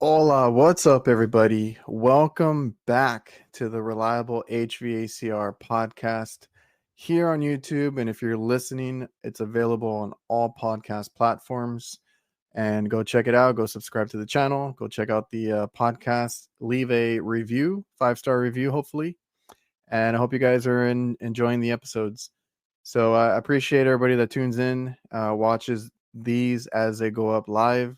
Hola, what's up, everybody? Welcome back to the Reliable HVACR podcast here on YouTube. And if you're listening, it's available on all podcast platforms. And go check it out. Go subscribe to the channel. Go check out the podcast. Leave a review, 5-star review, hopefully. And I hope you guys are enjoying the episodes. So I appreciate everybody that tunes in, watches these as they go up live.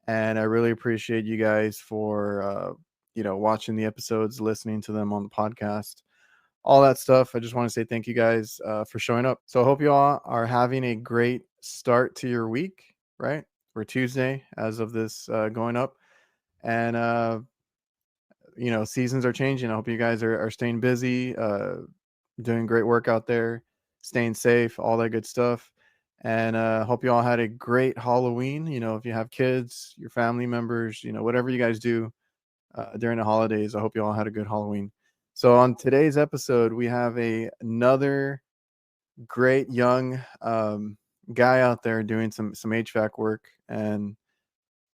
And I really appreciate you guys for watching the episodes, listening to them on the podcast, all that stuff. I just want to say thank you guys for showing up. So I hope you all are having a great start to your week, right? We're Tuesday as of this going up. And seasons are changing. I hope you guys are staying busy, doing great work out there, staying safe, all that good stuff. And hope you all had a great Halloween. If you have kids, your family members, whatever you guys do during the holidays, I hope you all had a good Halloween. So on today's episode, we have another great young guy out there doing some HVAC work. And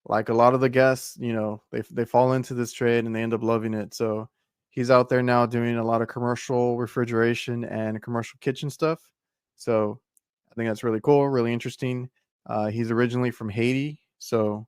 like a lot of the guests, they fall into this trade and they end up loving it. So he's out there now doing a lot of commercial refrigeration and commercial kitchen stuff. So I think that's really cool, really interesting. He's originally from Haiti, so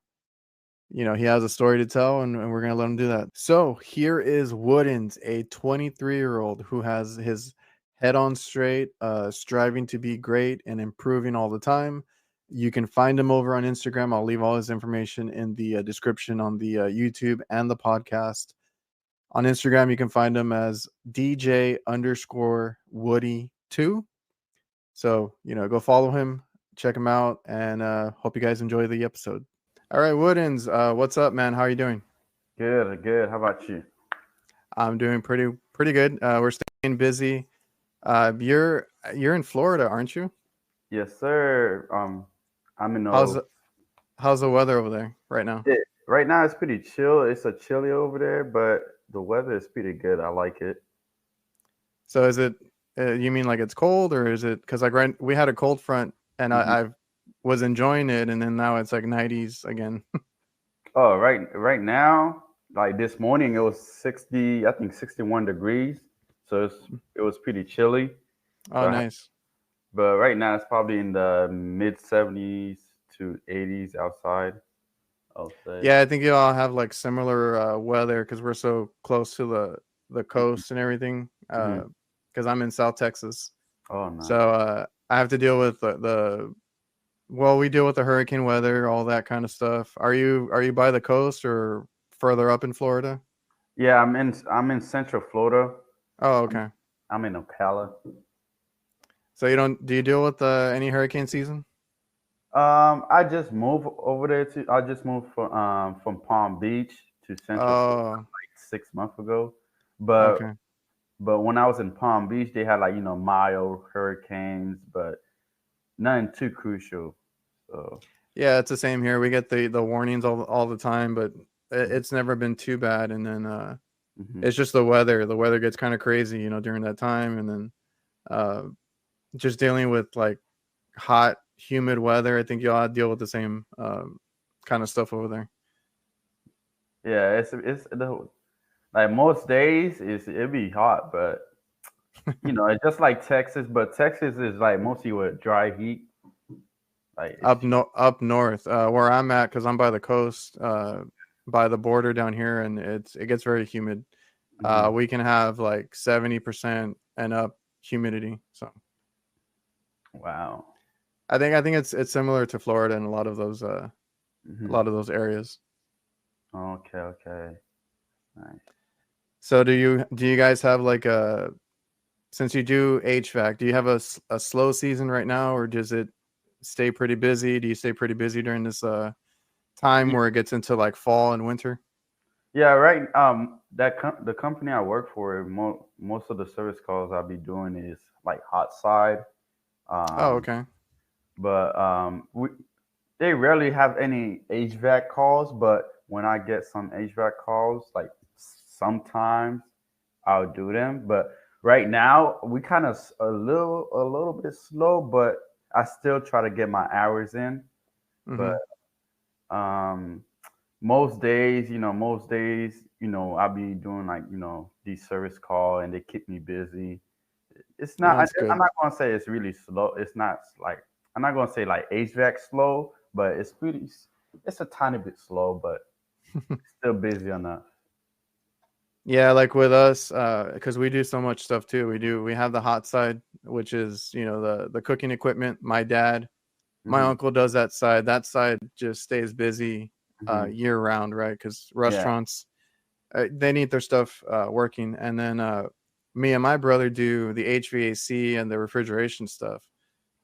he has a story to tell, and we're gonna let him do that. So here is Rwoodens, a 23-year-old who has his head on straight, striving to be great and improving all the time. You can find him over on Instagram. I'll leave all his information in the description on the YouTube and the podcast. On Instagram, you can find him as DJ_Woody2. So, go follow him, check him out, and hope you guys enjoy the episode. All right, Rwoodens, what's up, man? How are you doing? Good, good. How about you? I'm doing pretty good. We're staying busy. You're in Florida, aren't you? Yes, sir. I'm in How's the weather over there right now? right now it's pretty chill. It's a chilly over there, but the weather is pretty good. I like it. So is it? You mean like it's cold, or is it? Because we had a cold front, and I was enjoying it, and then now it's like 90s again. Oh, right now, like this morning, it was 60. I think 61 degrees. So it was pretty chilly. Oh, But nice. but right now it's probably in the mid 70s to 80s outside. I'll say. Yeah, I think you all have like similar weather because we're so close to the coast and everything. Mhm. Because I'm in South Texas, Oh, nice. so I have to deal with we deal with the hurricane weather, all that kind of stuff. Are you by the coast or further up in Florida? Yeah, I'm in Central Florida. Oh, I'm, okay. I'm in Ocala. So do you deal with any hurricane season? I just moved over there I just moved from Palm Beach to Central Florida Oh, like 6 months ago. But okay. but when I was in Palm Beach, they had like mild hurricanes, but nothing too crucial. So Yeah, it's the same here. We get the warnings all the time, but it's never been too bad. And then mhm. it's just the weather. The weather gets kind of crazy, during that time, and then uh, just dealing with like hot, humid weather. I think you all deal with the same kind of stuff over there. Yeah, like most days it'd be hot, but it's just like Texas. But Texas is like mostly with dry heat. Like it's Up north, where I'm at, because I'm by the coast, by the border down here, and it gets very humid. mhm. We can have like 70% and up humidity. So Wow. I think it's similar to Florida in a Hmm. lot of those areas. Okay, okay. Nice. So do you guys have like since you do HVAC, do you have a slow season right now, or does it stay pretty busy? Do you stay pretty busy during this time where it gets into like fall and winter? Yeah, right. The company I work for, most of the service calls I'll be doing is like hot side. Oh, Um, okay. but they rarely have any HVAC calls. But when I get some HVAC calls, like sometimes I'll do them. But Right now we kind of a little bit slow, but I still try to get my hours in. But Hmm. um, most days, I'll be doing like these service call, and they keep me busy. It's not. That's I'm good. not gonna say it's really slow. It's not like I'm not gonna say like HVAC slow, but it's pretty. It's a tiny bit slow, but still busy enough. Yeah, like with us, because we do so much stuff too. We have the hot side, which is the cooking equipment. My dad, my Hmm. uncle does that side. That side just stays busy Hmm. year round, right? Because Yeah. restaurants, they need their stuff working. And then me and my brother do the HVAC and the refrigeration stuff.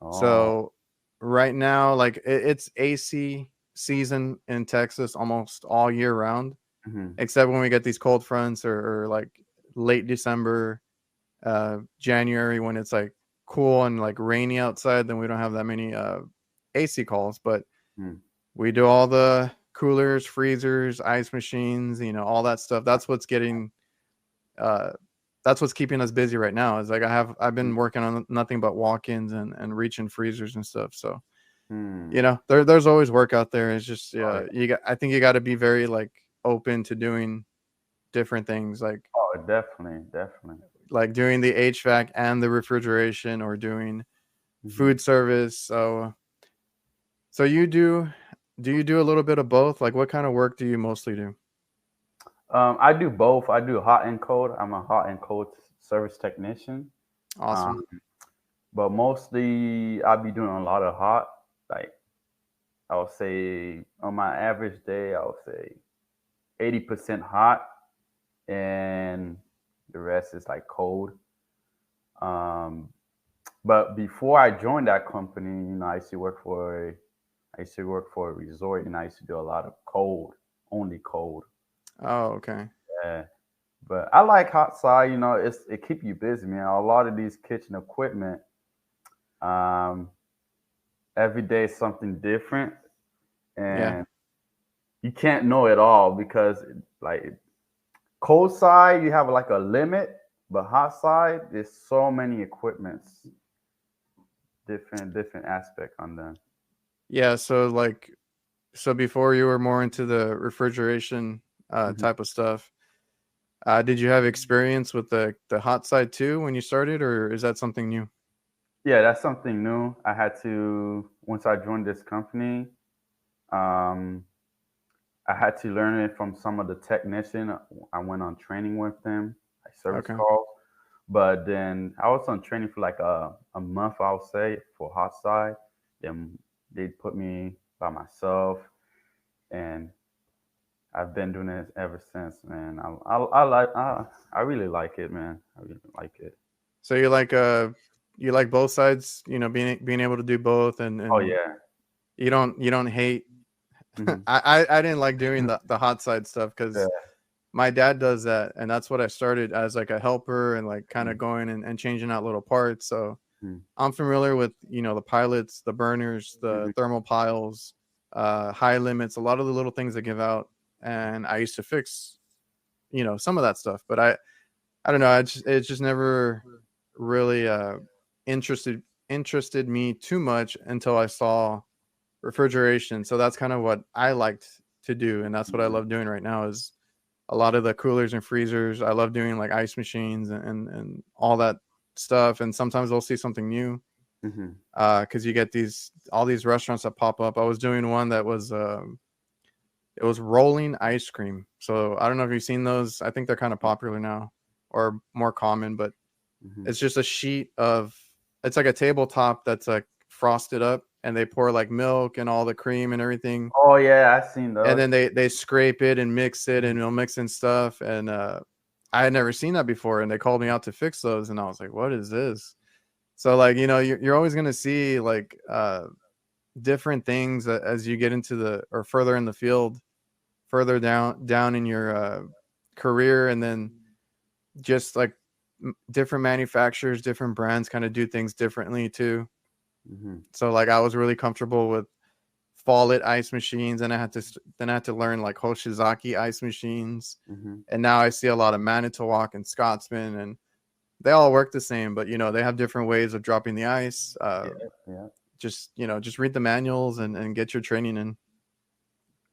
Oh. So right now, like it's AC season in Texas almost all year round, Hmm. except when we get these cold fronts or like late December, January when it's like cool and like rainy outside. Then we don't have that many AC calls, but Hmm. we do all the coolers, freezers, ice machines, all that stuff. Uh, that's what's keeping us busy right now. Is like I've been working on nothing but walk-ins and reaching freezers and stuff. So Hmm. there's always work out there. It's just Oh, yeah. I think you got to be very like open to doing different things, Oh, definitely, definitely. like doing the HVAC and the refrigeration or doing Hmm. food service. So do you do a little bit of both? Like what kind of work do you mostly do? I do both. I do hot and cold. I'm a hot and cold service technician. Awesome. Um, but mostly I'll be doing a lot of hot. Like I would say on my average day, I would say 80% hot, and the rest is like cold. Um, but before I joined that company, I used to work for a resort, and I used to do a lot of cold, only cold. Oh, okay. Yeah. But I like hot side. It keep you busy, man. A lot of these kitchen equipment, um, every day is something different, Yeah. and you can't know it all because like cold side you have like a limit, but hot side there's so many equipments, different aspect on them. Yeah, so before you were more into the refrigeration Mhm. type of stuff, did you have experience with the hot side too when you started, or is that something new? Yeah, that's something new. I had to once I joined this company. Um, I had to learn it from some of the technician. I went on training with them, like service Okay. calls. But then I was on training for like a month, I'll say, for hot side. Then they put me by myself, and I've been doing it ever since, man. I really like it, man. I really like it. So you like both sides, being able to do both, Oh and yeah. you don't hate. I, Hmm. I didn't like doing the hot side stuff Yeah. because my dad does that, and that's what I started as like a helper and like kind of going and changing out little parts. So Mm-hmm. I'm familiar with the pilots, the burners, the Hmm. thermal piles, high limits, a lot of the little things that give out, and I used to fix some of that stuff, but I don't know, it just never really interested interested me too much until I saw refrigeration. So that's kind of what I liked to do, and that's what I love doing right now is a lot of the coolers and freezers. I love doing like ice machines and all that stuff. And sometimes I'll see something new Hmm. because you get all these restaurants that pop up. I was doing one that was it was rolling ice cream. So I don't know if you've seen those. I think they're kind of popular now or more common, but Hmm. it's just a sheet of it's like a tabletop that's like frosted up, and they pour like milk and all the cream and everything, Oh yeah, I've seen and those. then they scrape it and mix it, Mhm. and they'll mix in stuff. And I had never seen that before, and they called me out to fix those, and I was like, what is this? So like you're always going to see like different things as you get into the or further in the field, further down in your career, and then just like different manufacturers, different brands kind of do things differently too. Mhm. So like I was really comfortable with Follett ice machines, and then I had to learn like Hoshizaki ice machines, Mhm. and now I see a lot of Manitowoc and Scotsman, and they all work the same, but they have different ways of dropping the ice. Yeah, yeah. Just read the manuals and get your training in.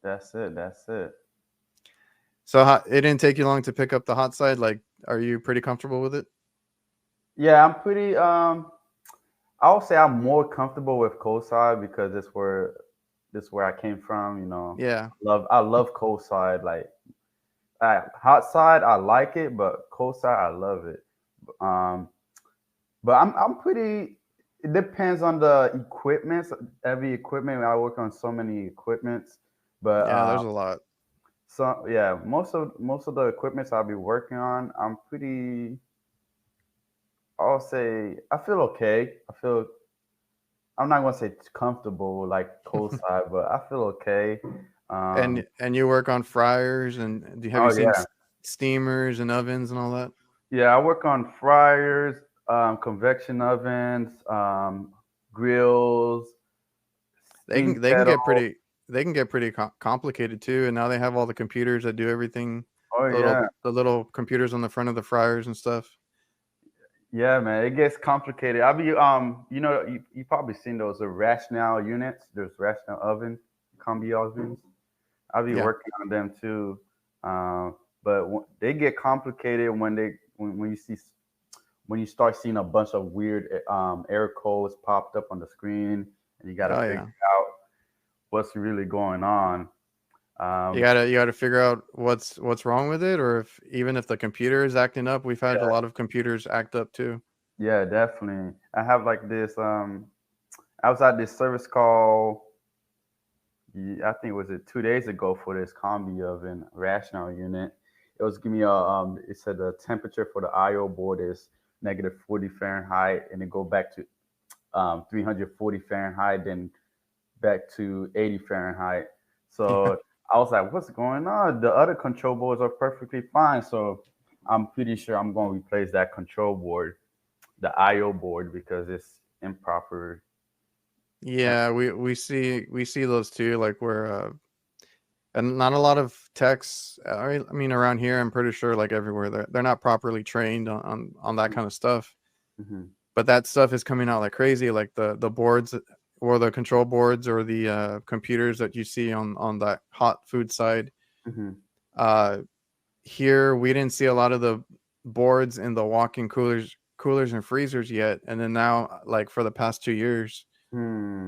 That's it. That's it. So it didn't take you long to pick up the hot side. Like, are you pretty comfortable with it? Yeah, I'm pretty. I would say I'm more comfortable with cold side because this where I came from. Yeah. I love cold side. Like hot side, I like it, but cold side, I love it. Um, but I'm pretty. It depends on the equipment. Every equipment, I work on so many equipments, but Yeah, there's a lot. so yeah, most of the equipments I'll be working on, I'm pretty. I'll say I feel okay. I'm not gonna say it's comfortable like cold side, but I feel okay. Um, And you work on fryers, and have you oh seen yeah, steamers and ovens and all that? yeah. I work on fryers, convection ovens, grills, They steam can they can kettle. get pretty they can get pretty complicated too. And now they have all the computers that do everything. Oh yeah, The little computers on the front of the fryers and stuff. yeah, man. It gets complicated. I'll be you probably seen those rational units. There's rational oven, combi ovens. I'll be Yeah. working on them too. But they get complicated when you see when you start seeing a bunch of weird error codes popped up on the screen, and you got to Oh figure yeah. out what's really going on. You Um, gotta you gotta figure out what's wrong with it, or if even if the computer is acting up. We've had a yeah, lot of computers act up too. yeah, definitely. I have like this. I was at this service call. I think it was 2 days ago for this combi oven rational unit. It was giving me it said the temperature for the IO board is -40 Fahrenheit, and it go back to 340 Fahrenheit, then back to 80 Fahrenheit. Yeah. So I was like, what's going on? The other control boards are perfectly fine. So I'm pretty sure I'm going to replace that control board, the IO board, because it's improper. Yeah, we see those too, like where and not a lot of techs. I mean, around here, I'm pretty sure like everywhere they're not properly trained on that kind of stuff. Mm-hmm. But that stuff is coming out like crazy, like the boards or the control boards or the computers that you see on that hot food side. Mm-hmm. Uh, Here we didn't see a lot of the boards in the walk-in coolers and freezers yet, and then now, like for the past 2 years,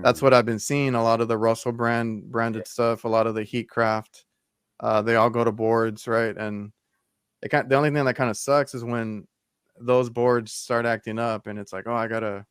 that's Hmm. what I've been seeing. A lot of the Russell branded stuff, a lot of the Heatcraft, they all go to boards, right? And the only thing that kind of sucks is when those boards start acting up, and it's like, oh, I gotta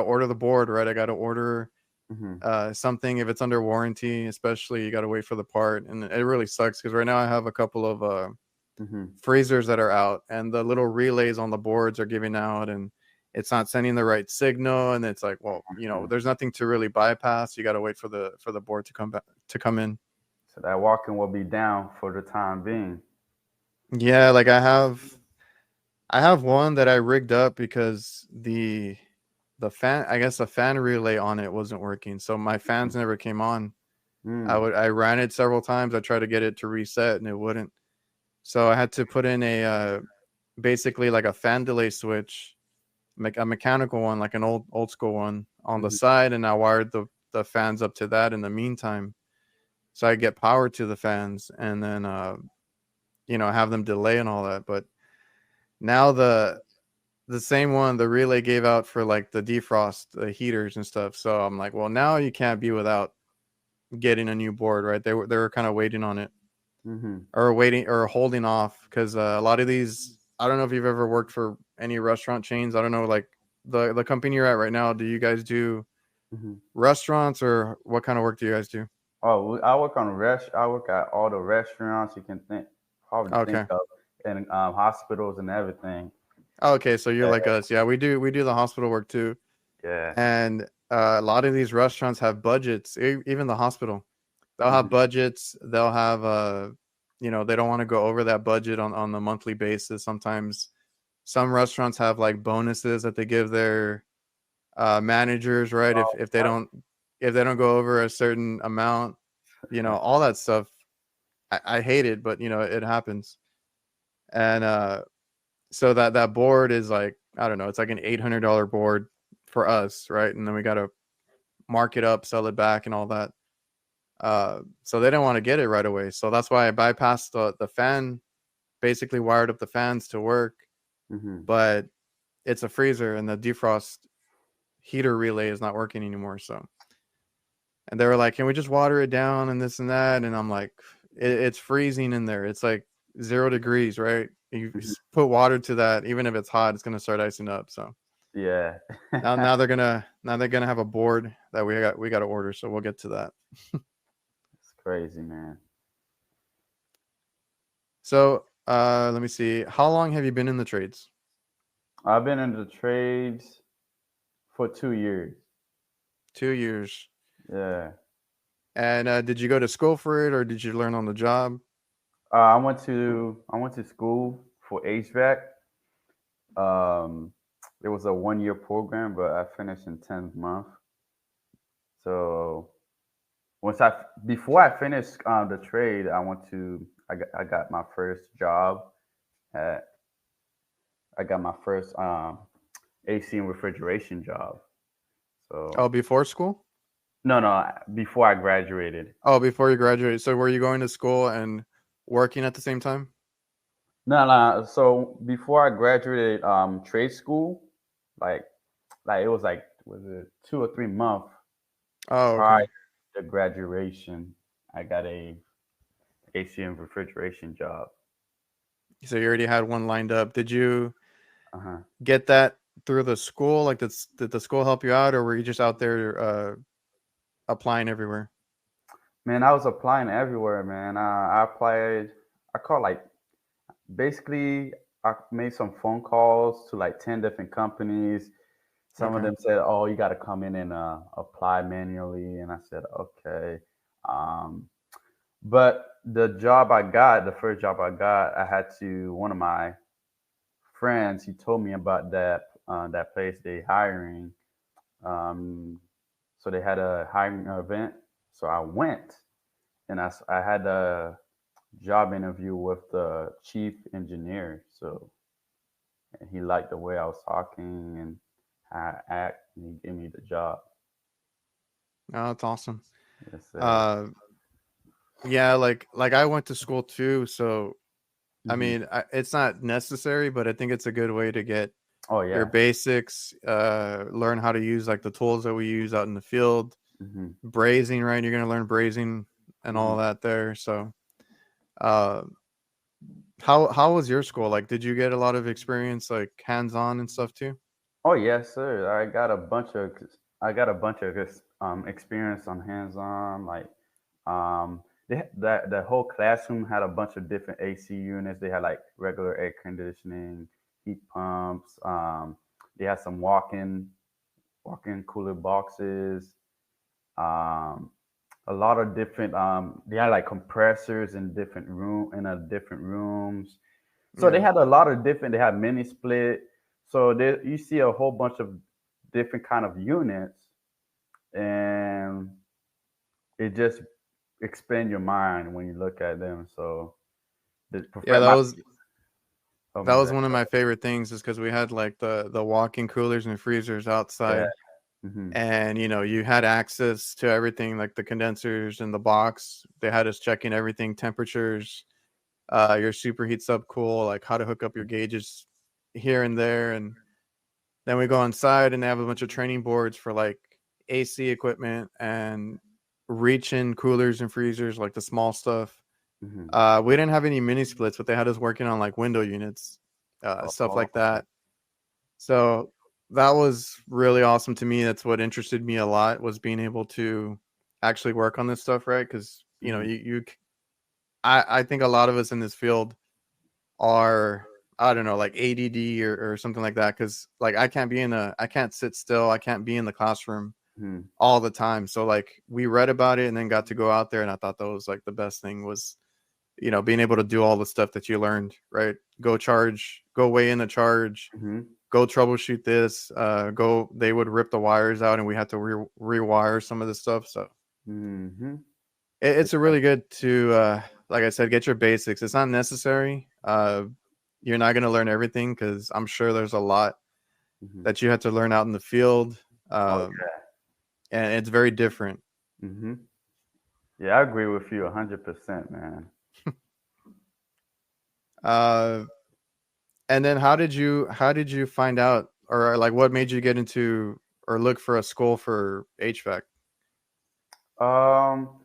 order the board, right? I gotta order Mm-hmm. something if it's under warranty, especially you gotta wait for the part, and it really sucks because right now I have a couple of Mm-hmm. freezers that are out, and the little relays on the boards are giving out, and it's not sending the right signal, and it's like, well, there's nothing to really bypass. You got to wait for the board to come back to come in. So that walking will be down for the time being. Yeah, like I have one that I rigged up because the fan, I guess the fan relay on it wasn't working, so my fans never came on. Mm. I ran it several times. I tried to get it to reset and it wouldn't. So I had to put in a basically like a fan delay switch, a mechanical one, like an old school one on the Mm-hmm. side, and I wired the fans up to that in the meantime, so I get power to the fans, and then have them delay and all that. But now the same one, the relay gave out for like the defrost, the heaters and stuff. So I'm like, well, now you can't be without getting a new board, right? They were kind of waiting on it, Mm-hmm. or waiting or holding off, because a lot of these, I don't know if you've ever worked for any restaurant chains. I don't know, like the company you're at right now, do you guys do Mm-hmm. restaurants, or what kind of work do you guys do? Oh, I work on I work at all the restaurants you can probably think Okay. of, and hospitals and everything. Okay, so you're Yeah, like us. Yeah, we do the hospital work too. yeah. And a lot of these restaurants have budgets, even the hospital. They'll have Mm-hmm. budgets. They'll have they don't want to go over that budget on the monthly basis. Sometimes some restaurants have like bonuses that they give their managers, right? If they don't go over a certain amount, all that stuff. I hate it, but it happens. And So that board is like, I don't know, it's like an $800 board for us, right? And then we got to mark it up, sell it back, and all that. So they didn't want to get it right away. So that's why I bypassed the fan, basically wired up the fans to work, Hmm. but it's a freezer and the defrost heater relay is not working anymore. So, and they were like, "Can we just water it down and this and that?" And I'm like, it's freezing in there. It's like 0 degrees, right? You Hmm. put water to that, even if it's hot, it's gonna start icing up. So Yeah. now they're gonna have a board that we got to order. So we'll get to that. It's crazy, man. So let me see. How long have you been in the trades? I've been in the trades for 2 years. 2 years. Yeah. And did you go to school for it, or did you learn on the job? I went to school for HVAC. Um, it was a 1 year program, but I finished in 10th month. So once I before I finished the trade, I got my first job. At, I got my first AC and refrigeration job. Oh, So before school? no, no, before I graduated. Oh, before you graduated. So were you going to school and working at the same time? No, no. So before I graduated trade school, like it was like was it 2 or 3 months Oh, prior okay. to graduation, I got a AC and refrigeration job. So you already had one lined up. Did you Uh huh. get that through the school? Like, did the school help you out, or were you just out there applying everywhere? Man, I was applying everywhere, man. I applied. I called like basically. I made some phone calls to like 10 different companies. Some of Okay. them said, "Oh, you got to come in and apply manually," and I said, "Okay." Um, but the job I got, the first job I got, I had to one of my friends. He told me about that place they hiring. Um, so they had a hiring event. So I went and I had a job interview with the chief engineer. So and he liked the way I was talking and how I act, and he gave me the job. Oh, that's awesome. Yes, sir. Uh, yeah, like I went to school too. So I Hmm. mean, it's not necessary, but I think it's a good way to get Oh your yeah. basics, learn how to use like the tools that we use out in the field. Hmm. Brazing, right? You're gonna learn brazing and Hmm. all that there. So, uh, how was your school? Like, did you get a lot of experience, like hands on and stuff too? Oh yes, sir. I got a bunch of experience on hands on. Like that the whole classroom had a bunch of different AC units. They had like regular air conditioning, heat pumps. They had some walk-in cooler boxes. Um, a lot of different. They had like compressors in different rooms. So they Yeah, had a lot of different. They had mini split. So there you see a whole bunch of different kind of units, and it just expand your mind when you look at them. So the yeah. perfect That my was oh that my was bad. one of my favorite things, is because we had like the walk-in coolers and freezers Yeah. outside, Hmm. and you had access to everything, like the condensers in the box. They had us checking everything, temperatures, your superheat subcool, like how to hook up your gauges here and there. And then we go inside and they have a bunch of training boards for like AC equipment and reach in coolers and freezers, like the small stuff. Hmm. We didn't have any mini splits, but they had us working on like window units, stuff Oh, like that. So that was really awesome to me. That's what interested me a lot, was being able to actually work on this stuff, right? Because hmm. I think a lot of us in this field are, I don't know, like ADD or something like that. Because like I can't sit still. I can't be in the classroom Hmm. all the time. So like we read about it and then got to go out there, and I thought that was like the best thing, was being able to do all the stuff that you learned, right? Go weigh in the charge, Hmm. go troubleshoot this, go. They would rip the wires out, and we had to rewire some of the stuff. So Hmm. it's a really good to, like I said, get your basics. It's not necessary, you're not going to learn everything because I'm sure there's a lot Hmm. that you have to learn out in the field, Oh um, and it's very different. yeah. Yeah, I agree with you 100%, man. Uh, and then how did you find out, or like what made you get into or look for a school for HVAC? Um,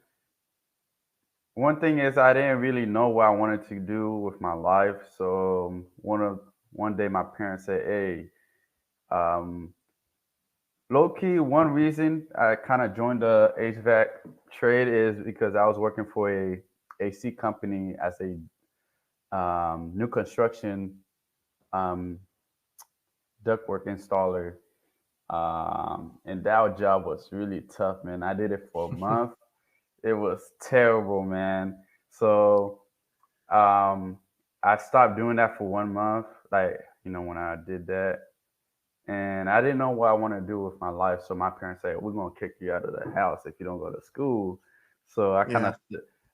One thing is I didn't really know what I wanted to do with my life. So one day my parents said, "Hey, um, low key, one reason I kind of joined the HVAC trade is because I was working for a AC company as a new construction um, ductwork installer, and that job was really tough, man. I did it for a month. It was terrible, man. So um, I stopped doing that for 1 month, like when I did that, and I didn't know what I want to do with my life. So my parents said, "We're gonna kick you out of the house if you don't go to school." So Yeah,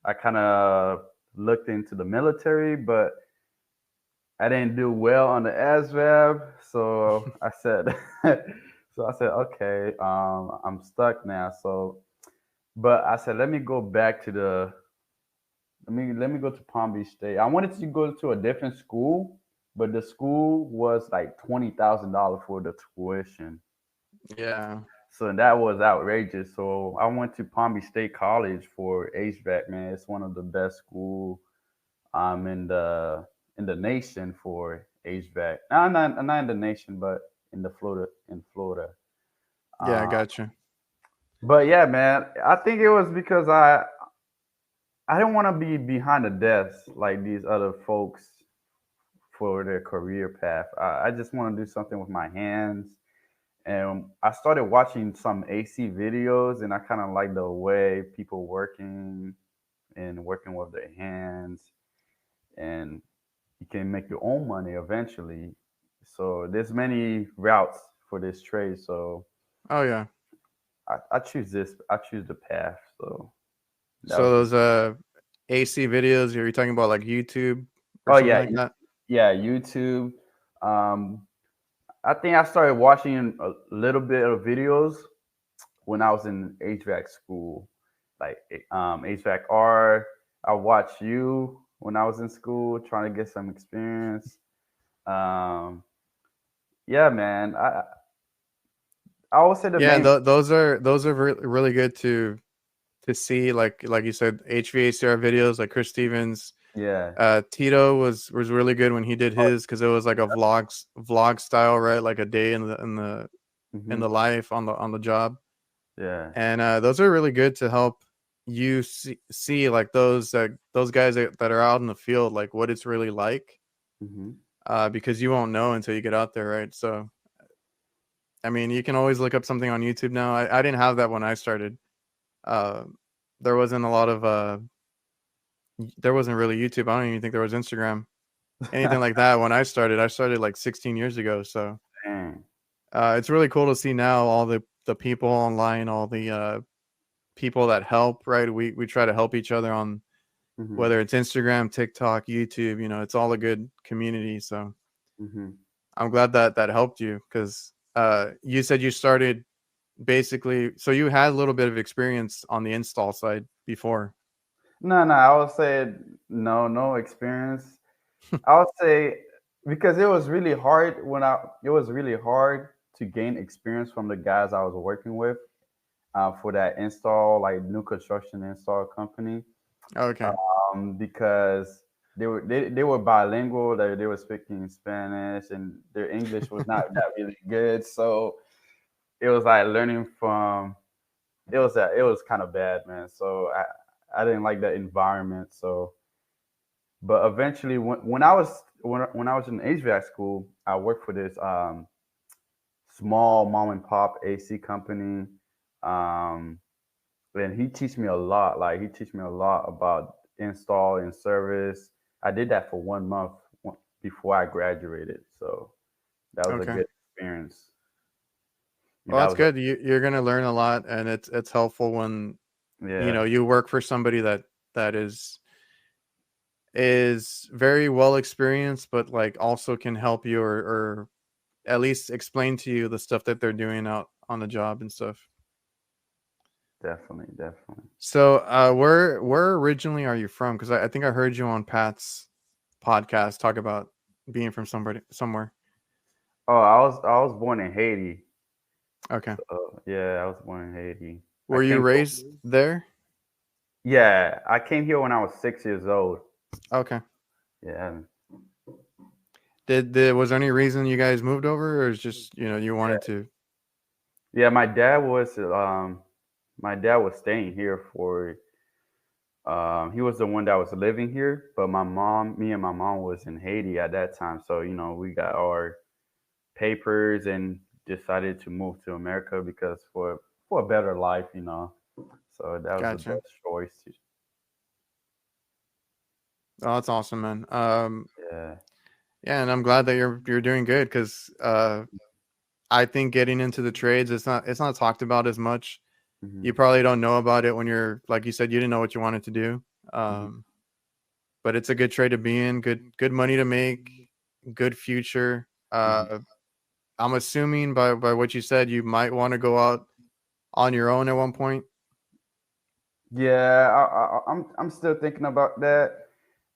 I kind of looked into the military, but I didn't do well on the ASVAB. So I said, okay, I'm stuck now. So, but I said, let me go back to the let me go to Palm Beach State. I wanted to go to a different school, but the school was like $20,000 for the tuition. yeah, So that was outrageous. So I went to Palm Beach State College for HVAC. Man, it's one of the best school in the nation for HVAC. Not in the nation, but in Florida. yeah. I Uh, got you. but yeah, man, I think it was because I didn't want to be behind the desk like these other folks for their career path. I just want to do something with my hands. And I started watching some AC videos, and I kind of like the way people working and working with their hands, and you can make your own money eventually. So there's many routes for this trade. So Oh yeah. I choose this. I choose the path. So that So was the. those AC videos, are you talking about like YouTube or Oh something yeah, like that? yeah, YouTube. Um, I think I started watching a little bit of videos when I was in HVAC school, like HVAC R. I watched you when I was in school, trying to get some experience. Um, yeah, man. I would say the Yeah, main. those are really good to see. Like you said, HVACR videos like Chris Stevens. Yeah. Tito was really good when he did Oh, his because it was like a vlog style, right? Like a day in the hmm. life on the job. Yeah. And those are really good to help you see like those guys that are out in the field, like what it's really like, Hmm. because you won't know until you get out there, right? So I mean, you can always look up something on YouTube now. I didn't have that when I started. uh, there wasn't a lot of there wasn't really YouTube. I don't even think there was Instagram, anything like that when I started like 16 years ago. So Dang. it's really cool to see now all the people online, all the people that help, right? We try to help each other on Hmm. whether it's Instagram, TikTok, YouTube, it's all a good community. So Hmm. I'm glad that helped you because you said you started basically, so you had a little bit of experience on the install side before. No, no, I would say no, no experience. I would say because it was really hard it was really hard to gain experience from the guys I was working with for that install, like new construction install company, Okay. because they were bilingual. They were speaking Spanish, and their English was not that really good. So it was like learning from. It was kind of bad, man. So I didn't like that environment. So, but eventually, when I was in HVAC school, I worked for this small mom and pop AC company. Um, and he teach me a lot. Like he teach me a lot about install and service. I did that for 1 month before I graduated, so that was a Okay. good experience. Well, That that's was good. You're gonna learn a lot, and it's helpful when yeah. you work for somebody that is is very well experienced, but like also can help you or at least explain to you the stuff that they're doing out on the job and stuff. Definitely, definitely. So, where originally are you from? Because I think I heard you on Pat's podcast talk about being from somewhere. Oh, I was born in Haiti. Okay. So yeah, I was born in Haiti. I Were you came here. raised there? Yeah, I came here when I was 6 years old. Okay. Yeah, Did was there any reason you guys moved over, or is just you wanted yeah, to? yeah. My dad was staying here for. He was the one that was living here, but me and my mom was in Haiti at that time. So we got our papers and decided to move to America because for a better life. So that was the Gotcha. best choice. Oh, that's awesome, man. Yeah. Yeah, and I'm glad that you're doing good because I think getting into the trades it's not talked about as much. Hmm. You probably don't know about it when you're like you said you didn't know what you wanted to do. Hmm. Um, but it's a good trade to be in. Good money to make. Good future. Hmm. I'm assuming by what you said you might want to go out on your own at one point. Yeah, I'm still thinking about that.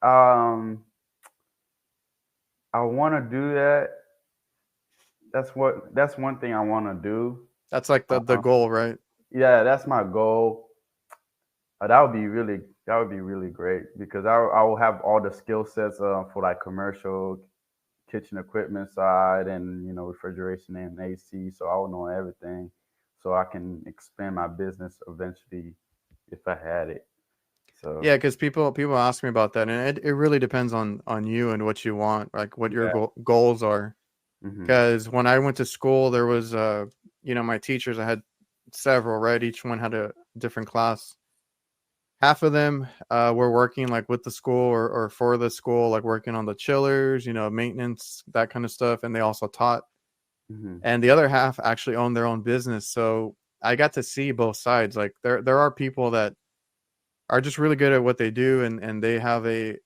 Um, I want to do that. That's one thing I want to do. That's like the Uh, goal, right? yeah, that's my goal. That would be really great because I will have all the skill sets for like commercial kitchen equipment side and refrigeration and AC. So I will know everything, so I can expand my business eventually if I had it. So Yeah, because people ask me about that, and it really depends on you and what you want, like what your yeah. goals are. Hmm. Because when I went to school, there was my teachers. I had several, right? Each one had a different class. Half of them were working like with the school or for the school, like working on the chillers, maintenance, that kind of stuff, and they also taught. Hmm. And the other half actually owned their own business, so I got to see both sides. Like there are people that are just really good at what they do, and they have a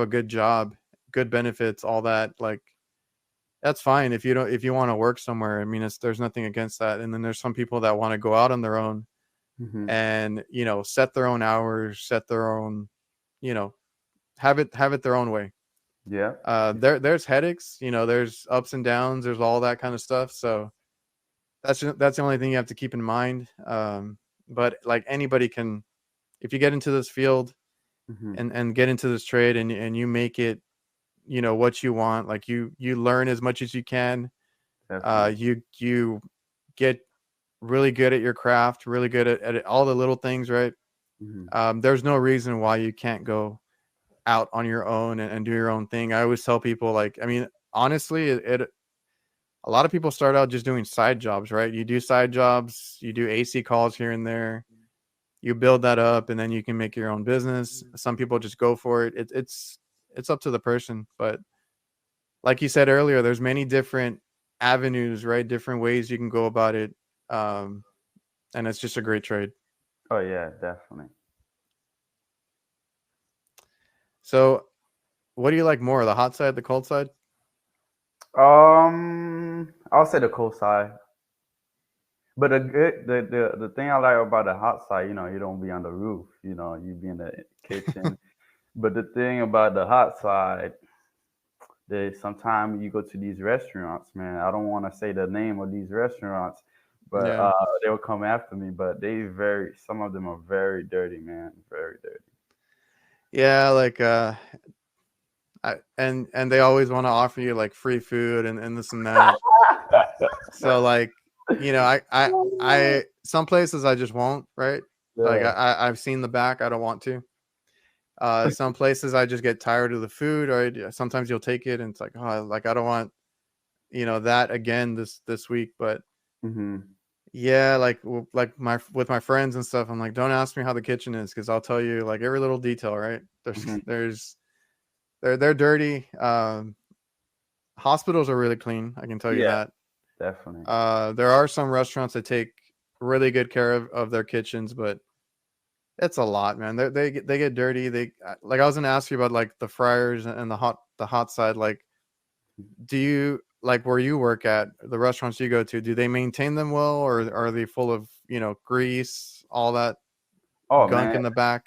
good job, good benefits, all that. Like that's fine if you want to work somewhere. I mean, there's nothing against that. And then there's some people that want to go out on their own Hmm. and set their own hours, set their own, you know, have it their own way. Yeah. There's headaches, there's ups and downs, there's all that kind of stuff. So that's the only thing you have to keep in mind. But like anybody can, if you get into this field Hmm. and get into this trade and you make it, what you want, like you learn as much as you can. Definitely. You get really good at your craft, really good at all the little things, right? Hmm. There's no reason why you can't go out on your own and do your own thing. I always tell people, like, I mean, honestly, a lot of people start out just doing side jobs, right? You do side jobs, you do AC calls here and there, you build that up, and then you can make your own business. Some people just go for it. It's up to the person, but like you said earlier, there's many different avenues, right? Different ways you can go about it, um, and it's just a great trade. Oh yeah, definitely. So, what do you like more, the hot side, the cold side? I'll say the cold side. But the thing I like about the hot side, you don't be on the roof, you be in the kitchen. But the thing about the hot side, that sometimes you go to these restaurants, man. I don't want to say the name of these restaurants, but Yeah, they'll come after me. But some of them are very dirty, man, very dirty. yeah, like and they always want to offer you like free food and this and that. So like, some places I just won't, right? Like Yeah. I've seen the back, I don't want to. Some places I just get tired of the food, or sometimes you'll take it and it's like, oh, like I don't want, that again this week. But Hmm. yeah, like my with my friends and stuff, I'm like, don't ask me how the kitchen is because I'll tell you like every little detail, right? There's Hmm. there's they're dirty. Hospitals are really clean, I can tell you Yeah, that. definitely. There are some restaurants that take really good care of their kitchens, but It's a lot, man. They get dirty. Like I was gonna ask you about like the fryers and the hot side. Like, do you like where you work at the restaurants you go to? Do they maintain them well, or are they full of grease, all that Oh gunk man, in the back?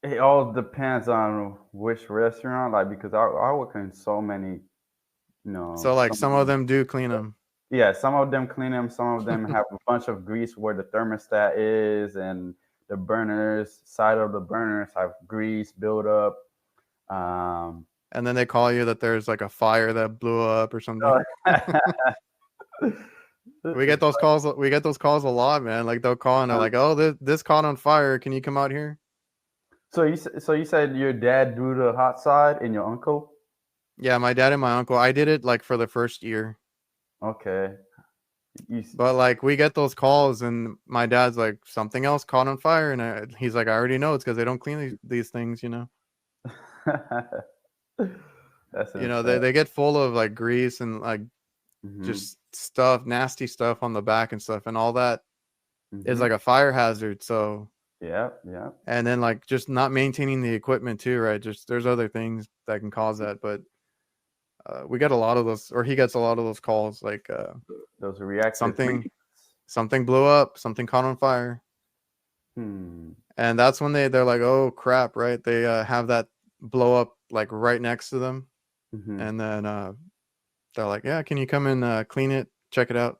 it all depends on which restaurant. Like because I work in so many, So like some of some of them. them do clean them. Yeah, some of them clean them. Some of them have a bunch of grease where the thermostat is, and the burners side of the burners have grease buildup. Um, And then they call you that there's like a fire that blew up or something. We get those calls. We get those calls a lot, man. Like they'll call and they're like, "Oh, this caught on fire. Can you come out here?" so you said your dad do the hot side and your uncle? Yeah, my dad and my uncle. I did it like for the first year, Okay. You, but like we get those calls, and my dad's like, "Something else caught on fire," and he's like, "I already know it's because they don't clean these things." that's They insane. they get full of like grease and like Hmm. just stuff, nasty stuff on the back and stuff, and all that is Hmm. like a fire hazard. So, Yeah, yeah. and then like just not maintaining the equipment too, right? Just there's other things that can cause that, but we get a lot of those, or he gets a lot of those calls, like Those reactive something maintenance. something blew up, something caught on fire, Hmm. and that's when they're like, oh crap, right? They have that blow up like right next to them, Hmm. and then they're like, yeah, can you come and clean it, check it out?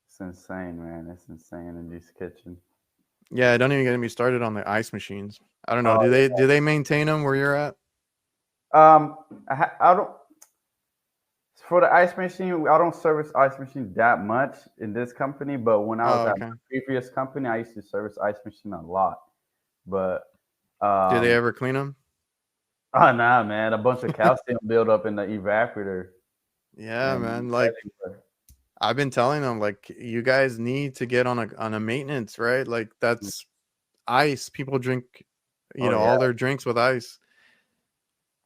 It's insane, man. It's insane in this kitchen. Yeah, don't even get me started on the ice machines. I don't know. Oh Do they maintain them where you're at? yeah. I don't for the ice machine. I don't service ice machine that much in this company, but when I was Oh, at okay. my previous company, I used to service ice machine a lot. But Do they um, ever clean them? oh nah, man, a bunch of calcium buildup in the evaporator Yeah, and man. Like everywhere. I've been telling them, like you guys need to get on a maintenance, right? Like that's ice. People drink, Oh yeah. all their drinks with ice.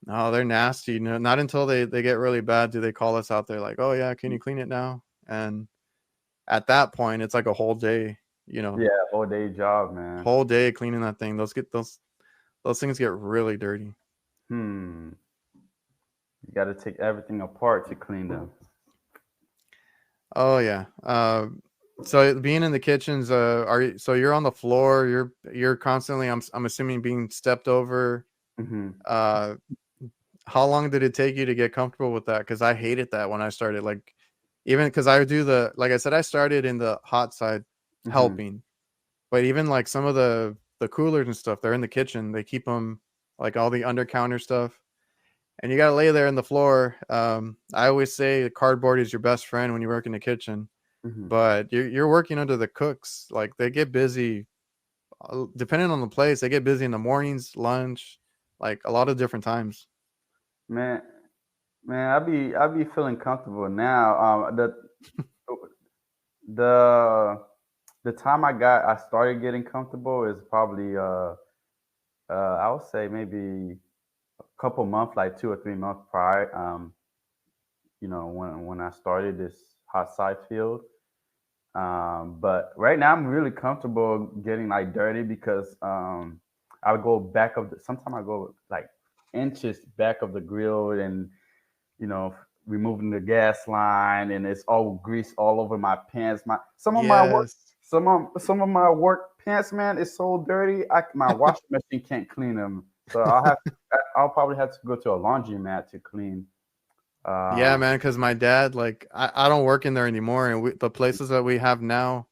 Oh, they're nasty. No, not until they get really bad do they call us out there like, oh yeah, can you clean it now? And at that point, it's like a whole day. Yeah, whole day job, man. Whole day cleaning that thing. Those things get really dirty. Hmm. You got to take everything apart to clean them. Oh yeah. So being in the kitchens, so you're on the floor, you're constantly, I'm assuming, being stepped over. Hmm. Uh, how long did it take you to get comfortable with that? Because I hated that when I started. Like, even because I do like I said, I started in the hot side Hmm. helping, but even like some of the coolers and stuff, they're in the kitchen. They keep them like all the under counter stuff, and you gotta lay there in the floor. I always say cardboard is your best friend when you work in the kitchen, Hmm. but you're working under the cooks. Like they get busy, depending on the place. They get busy in the mornings, lunch, like a lot of different times. Man, man, I be feeling comfortable now. The the time I started getting comfortable is probably I would say maybe a couple months, like 2 or 3 months prior. When I started this hot side field. But right now I'm really comfortable getting like dirty because I'll go back of the sometimes I go like inches back of the grill and you know removing the gas line and it's all grease all over my pants. My Yes. some of my work pants, man, is so dirty. My washing machine can't clean them, so I'll probably have to go to a laundromat to clean. Yeah, Um, man, because my dad, like, I don't work in there anymore. And the places that we have now,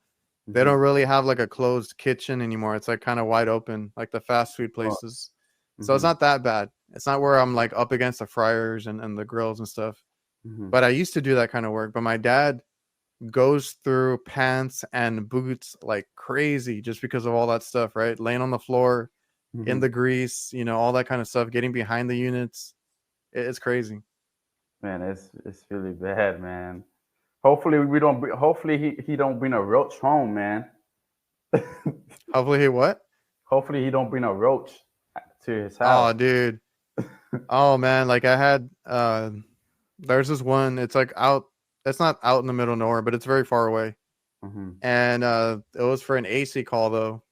they mhm. don't really have like a closed kitchen anymore. It's like kind of wide open, like the fast food Oh, places. So it's mhm, not that bad. It's not where I'm like up against the fryers and the grills and stuff. mhm, But I used to do that kind of work. But my dad goes through pants and boots like crazy just because of all that stuff, right? Laying on the floor in mhm. the grease, all that kind of stuff, getting behind the units. It's crazy. Man, it's really bad, man. Hopefully we don't. Hopefully he don't bring a roach home, man. Hopefully, he what? Hopefully he don't bring a roach to his house. Oh, dude. Oh man, like I had there's this one, it's like out, it's not out in the middle of nowhere, but it's very far away. Hmm. And it was for an AC call though.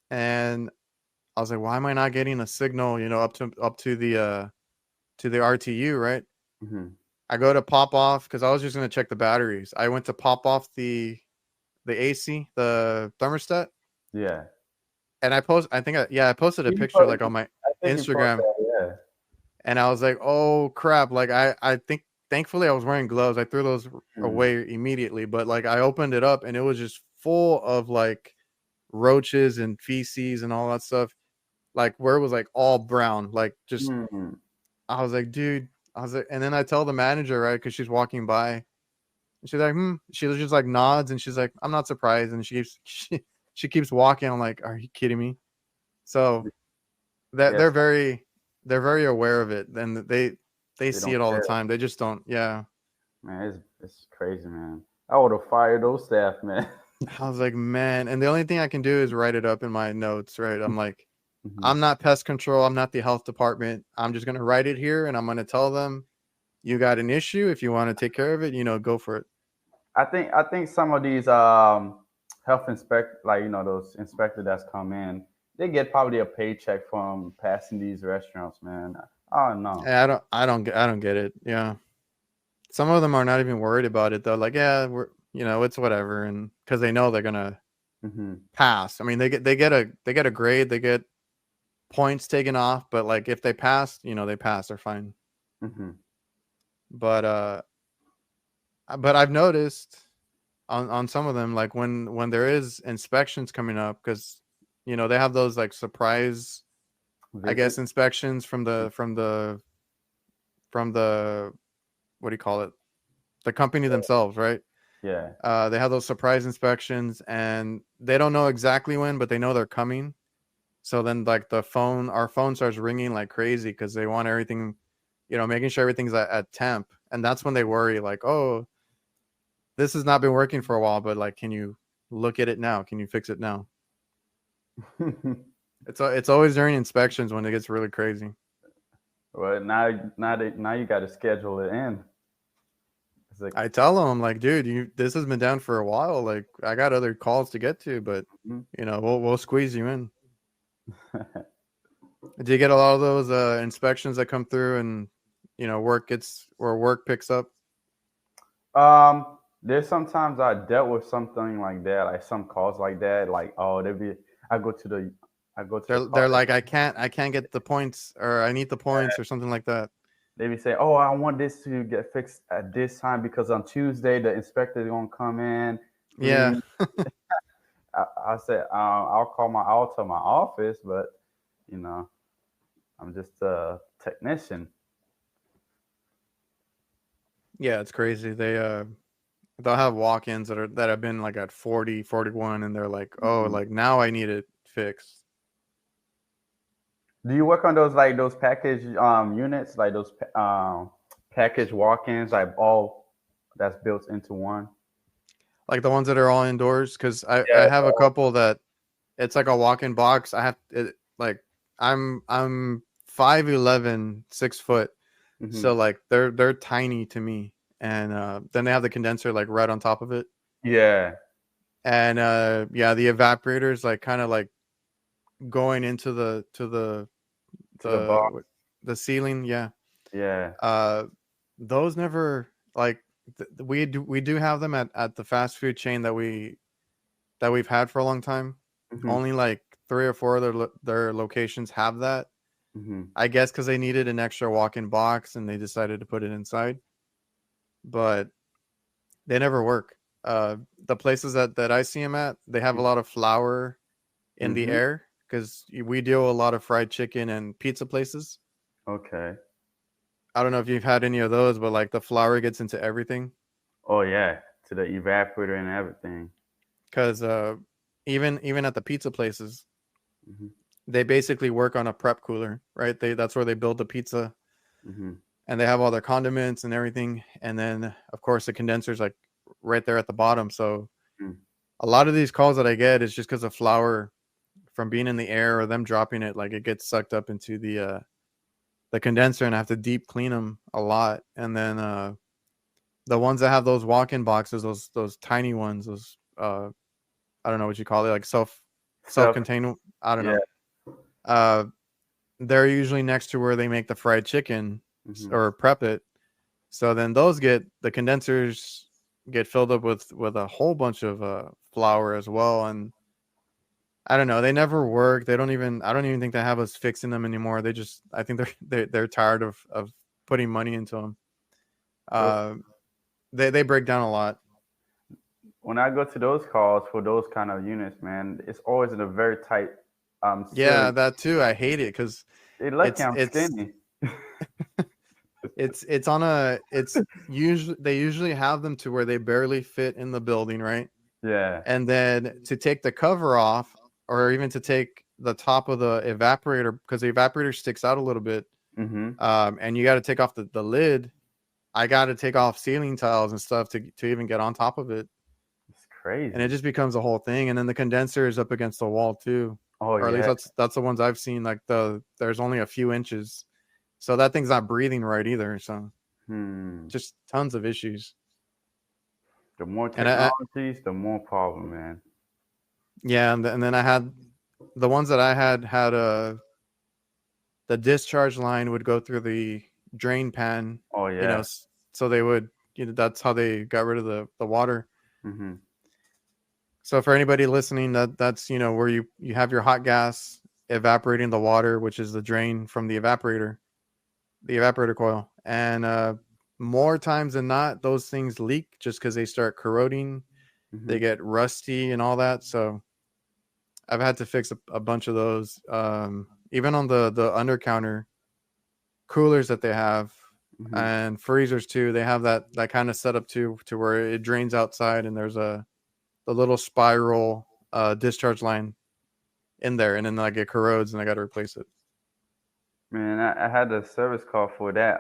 and I was like, why am I not getting a signal? Up to the RTU, right? Hmm. I go to pop off because I was just gonna check the batteries. I went to pop off the AC, the thermostat, Yeah. and I posted a You picture post, like on my I think you post Instagram, that. and I was like, oh crap! Like I think thankfully I was wearing gloves. I threw those Yeah. Mm. away immediately, but like I opened it up and it was just full of like roaches and feces and all that stuff. Like where it was like all brown, like just Mm. I was like, dude, I was like, and then I tell the manager, right, because she's walking by, and she's like, She was just like nods, and she's like, I'm not surprised, and she keeps walking. I'm like, are you kidding me? So that Yes, they're very aware of it, and they they see don't it all the care. time. They just don't. Yeah, Man, it's crazy, man. I would have fired those staff, man. I was like, man, and the only thing I can do is write it up in my notes, right? I'm like, Hmm. I'm not pest control. I'm not the health department. I'm just gonna write it here, and I'm gonna tell them you got an issue. If you want to take care of it, go for it. I think some of these health inspect, like those inspectors that's come in, they get probably a paycheck from passing these restaurants, man. I don't know. And I don't get it. Yeah, some of them are not even worried about it though. Like, yeah, it's whatever, and because they know they're gonna Hmm. pass. I mean, they get a grade, they get points taken off, but like if they pass, they pass, they're fine. Hmm. But I've noticed on some of them, like when there is inspections coming up, because they have those like surprise, I guess, Visit. inspections from the what do you call it? The company themselves, right? Yeah. They have those surprise inspections, and they don't know exactly when, but they know they're coming. So then, like our phone starts ringing like crazy because they want everything, making sure everything's at temp, and that's when they worry, like, oh, this has not been working for a while, but like, can you look at it now? Can you fix it now? It's always during inspections when it gets really crazy. Well, now you got to schedule it in. It's like, I tell them, I'm like, dude, this has been down for a while. Like, I got other calls to get to, but mhm. we'll squeeze you in. Do you get a lot of those inspections that come through and work picks up? There's sometimes I dealt with something like that, like some calls like that, like oh, they be I go to the I go to the car. They're like, I can't get the points, or I need the points or something like that. They be say, oh, I want this to get fixed at this time because on Tuesday the inspector is gonna come in. Yeah. Please, I said I'll tell my office, but you know I'm just a technician. Yeah, it's crazy. They'll have walk-ins that have been like at 40, 41, and they're like, "Oh, Mhm. like now I need it fixed." Do you work on those like those package units, like those package walk-ins, like all that's built into one? Like the ones that are all indoors, cuz I Yeah. have a couple that it's like a walk-in box. Like I'm 5'11", 6 foot. Hmm. So like they're tiny to me. And then they have the condenser like right on top of it. Yeah. And yeah, the evaporators like kind of like going into To the box. the ceiling, yeah. Yeah. uh those never like we do have them at the fast food chain that we've had for a long time. Hmm. Only like three or four of their locations have that, Hmm. I guess, because they needed an extra walk-in box and they decided to put it inside, but they never work. The places that I see them at, they have a lot of flour in the Hmm. air because we deal a lot of fried chicken and pizza places. Okay. I don't know if you've had any of those, but like the flour gets into everything Oh yeah, to the evaporator and everything. because even at the pizza places, Hmm. they basically work on a prep cooler, right? That's where they build the pizza, Hmm. and they have all their condiments and everything, and then of course the condenser's like right there at the bottom. So a lot of these calls that I get is just because of flour from being in the air or them dropping it, like it gets sucked up into the condenser, and I have to deep clean them a lot. And then the ones that have those walk-in boxes, those tiny ones, those I don't know what you call it, like Self, self-contained. I don't yeah. know. Uh, they're usually next to where they make the fried chicken Hmm. or prep it. So then those get the condensers get filled up with a whole bunch of flour as well, and I don't know. They never work. They don't even. I don't even think they have us fixing them anymore. They just. I think they're tired of putting money into them. Uh, they break down a lot. When I go to those calls for those kind of units, man, it's always in a very tight Yeah, ceiling. that too. I hate it because Hey, lucky it's I'm it's skinny. it's on a it's usually they usually have them to where they barely fit in the building, right? Yeah. And then to take the cover off, or even to take the top of the evaporator, because the evaporator sticks out a little bit, Mm-hmm. and you got to take off the lid. I got to take off ceiling tiles and stuff to even get on top of it, It's and it crazy. just becomes a whole thing. And then the condenser is up against the wall too, Oh or at least yeah. that's the ones I've seen. Like there's only a few inches, so that thing's not breathing right either. So Hmm. just tons of issues. The more And technologies, the more problem, man. yeah, and then I had the ones that I had the discharge line would go through the drain pan, Oh you know, yeah. so they would, that's how they got rid of the water. Mm-hmm. So for anybody listening, that's where you have your hot gas evaporating the water, which is the drain from the evaporator coil, and more times than not, those things leak just because they start corroding, Mm-hmm. they get rusty and all that. So I've had to fix a bunch of those, even on the under counter coolers that they have, Mm-hmm. and freezers too. They have that kind of setup too, to where it drains outside, and there's the little spiral discharge line in there, and then like it corrodes, and I got to replace it. Man, I had a service call for that.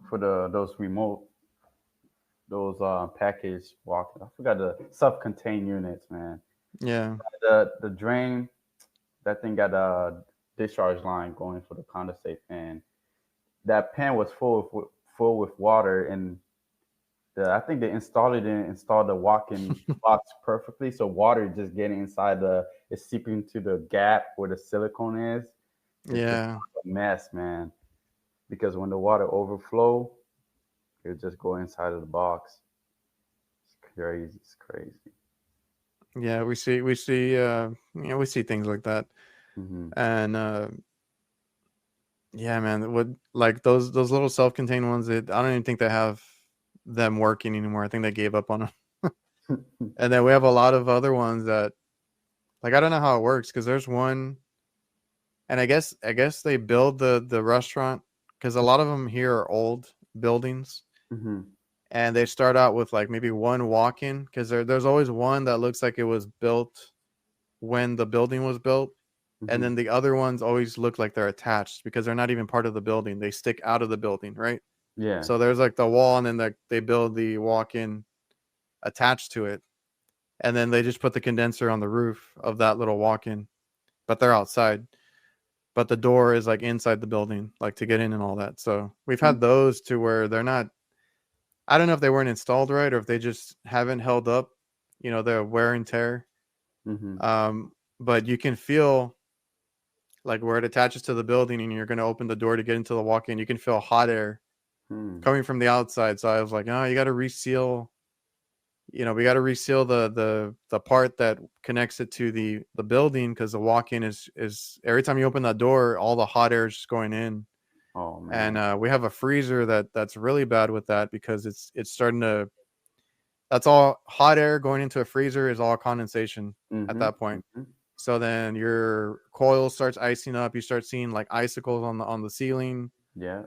For those remote those package walk. I forgot the self-contained units, man. Yeah, The drain that thing got a discharge line going for the condensate pan. That pan was full with water, and I think they installed the walk-in box perfectly, so water just getting inside it's seeping to the gap where the silicone is. It's just yeah, a mess, man. Because when the water overflow, it just go inside of the box. It's crazy. It's crazy. yeah. We see things like that, Hmm. and yeah, man. What, like those little self-contained ones? I don't even think they have them working anymore. I think they gave up on them. And then we have a lot of other ones that, like, I don't know how it works, because there's one, and I guess they build the restaurant, because a lot of them here are old buildings, Hmm. and they start out with like maybe one walk-in, because there's always one that looks like it was built when the building was built, and Hmm. then the other ones always look like they're attached because they're not even part of the building. They stick out of the building, right? Yeah. So there's like the wall, and then they build the walk-in attached to it, and then they just put the condenser on the roof of that little walk-in, but they're outside. But the door is like inside the building, like to get in and all that. So we've had those to where they're not. I don't know if they weren't installed right, or if they just haven't held up, the wear and tear. Hmm. But you can feel like where it attaches to the building, and you're going to open the door to get into the walk-in. You can feel hot air Hmm. coming from the outside. So I was like, oh, you got to reseal. We got to reseal the part that connects it to the building, because the walk-in is every time you open that door, all the hot air is just going in. Oh And man. we have a freezer that's really bad with that, because it's starting to. That's all hot air going into a freezer is all condensation at Hmm. that point. Hmm. So then your coil starts icing up. You start seeing like icicles on the ceiling. Yeah.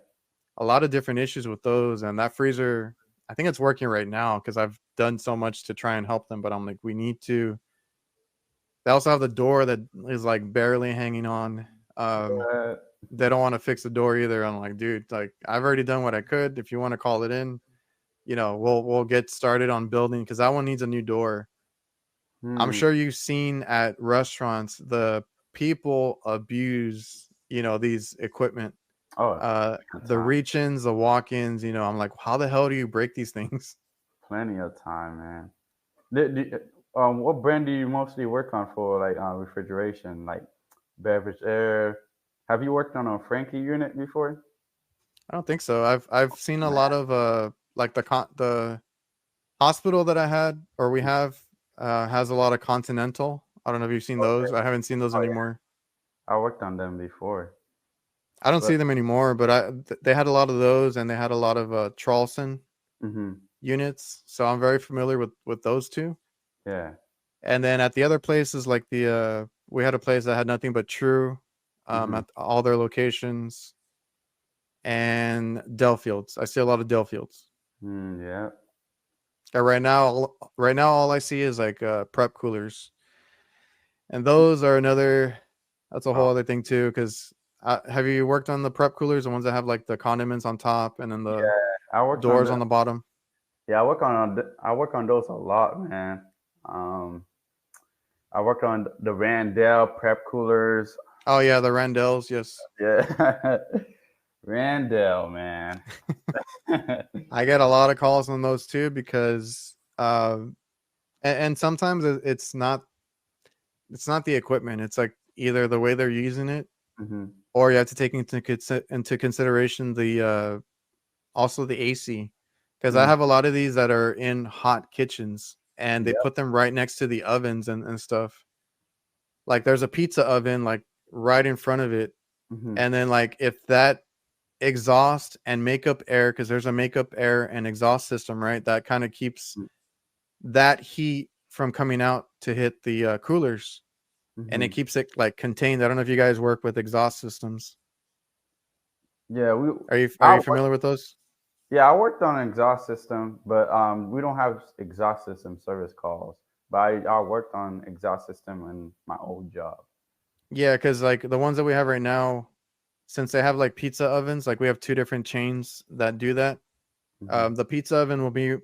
A lot of different issues with those, and that freezer. I think it's working right now because I've done so much to try and help them. But I'm like, we need to. They also have the door that is like barely hanging on. Um, Uh, they don't want to fix the door either. I'm like, dude, like I've already done what I could. If you want to call it in, we'll get started on building, because that one needs a new door. I'm hmm. sure you've seen at restaurants the people abuse, these equipment, Oh, plenty of the time. reach-ins, the walk-ins. I'm like, how the hell do you break these things? Plenty of time, man. What brand do you mostly work on for like refrigeration, like beverage air? Have you worked on a Frankie unit before? I don't think so. I've seen a lot of like the hospital that I had or we have has a lot of Continental. I don't know if you've seen those. Okay. I haven't seen those Oh yeah, anymore. I worked on them before. I don't But see them anymore, but they had a lot of those and they had a lot of Charleston hmm units. So I'm very familiar with those two. yeah. And then at the other places, like the we had a place that had nothing but True, hmm at all their locations, and Dell Fields. I see a lot of Dell Fields. Yeah. And right now, all I see is like prep coolers, and those are another. That's a whole Oh other thing too. Because have you worked on the prep coolers, the ones that have like the condiments on top and then the yeah. I worked on doors the on the bottom? yeah. I work on those a lot, man. Um, I work on the Randell prep coolers. Oh yeah, the Randells. Yes, Yeah. Randell, man. I get a lot of calls on those too because and sometimes it's not the equipment. It's like either the way they're using it, hmm or you have to take into consideration the also the AC. Because I Mm. have a lot of these that are in hot kitchens, and they Yep. put them right next to the ovens and stuff. Like there's a pizza oven like right in front of it, hmm and then like if that exhaust and makeup air, because there's a makeup air and exhaust system, right? That kind of keeps that heat from coming out to hit the coolers, and it hmm keeps it like contained. I don't know if you guys work with exhaust systems. Yeah, Are I you work, familiar with those? yeah, I worked on an exhaust system, but we don't have exhaust system service calls. But I worked on exhaust system in my old job. Yeah, because like the ones that we have right now, since they have like pizza ovens, like we have two different chains that do that. hmm The pizza oven will be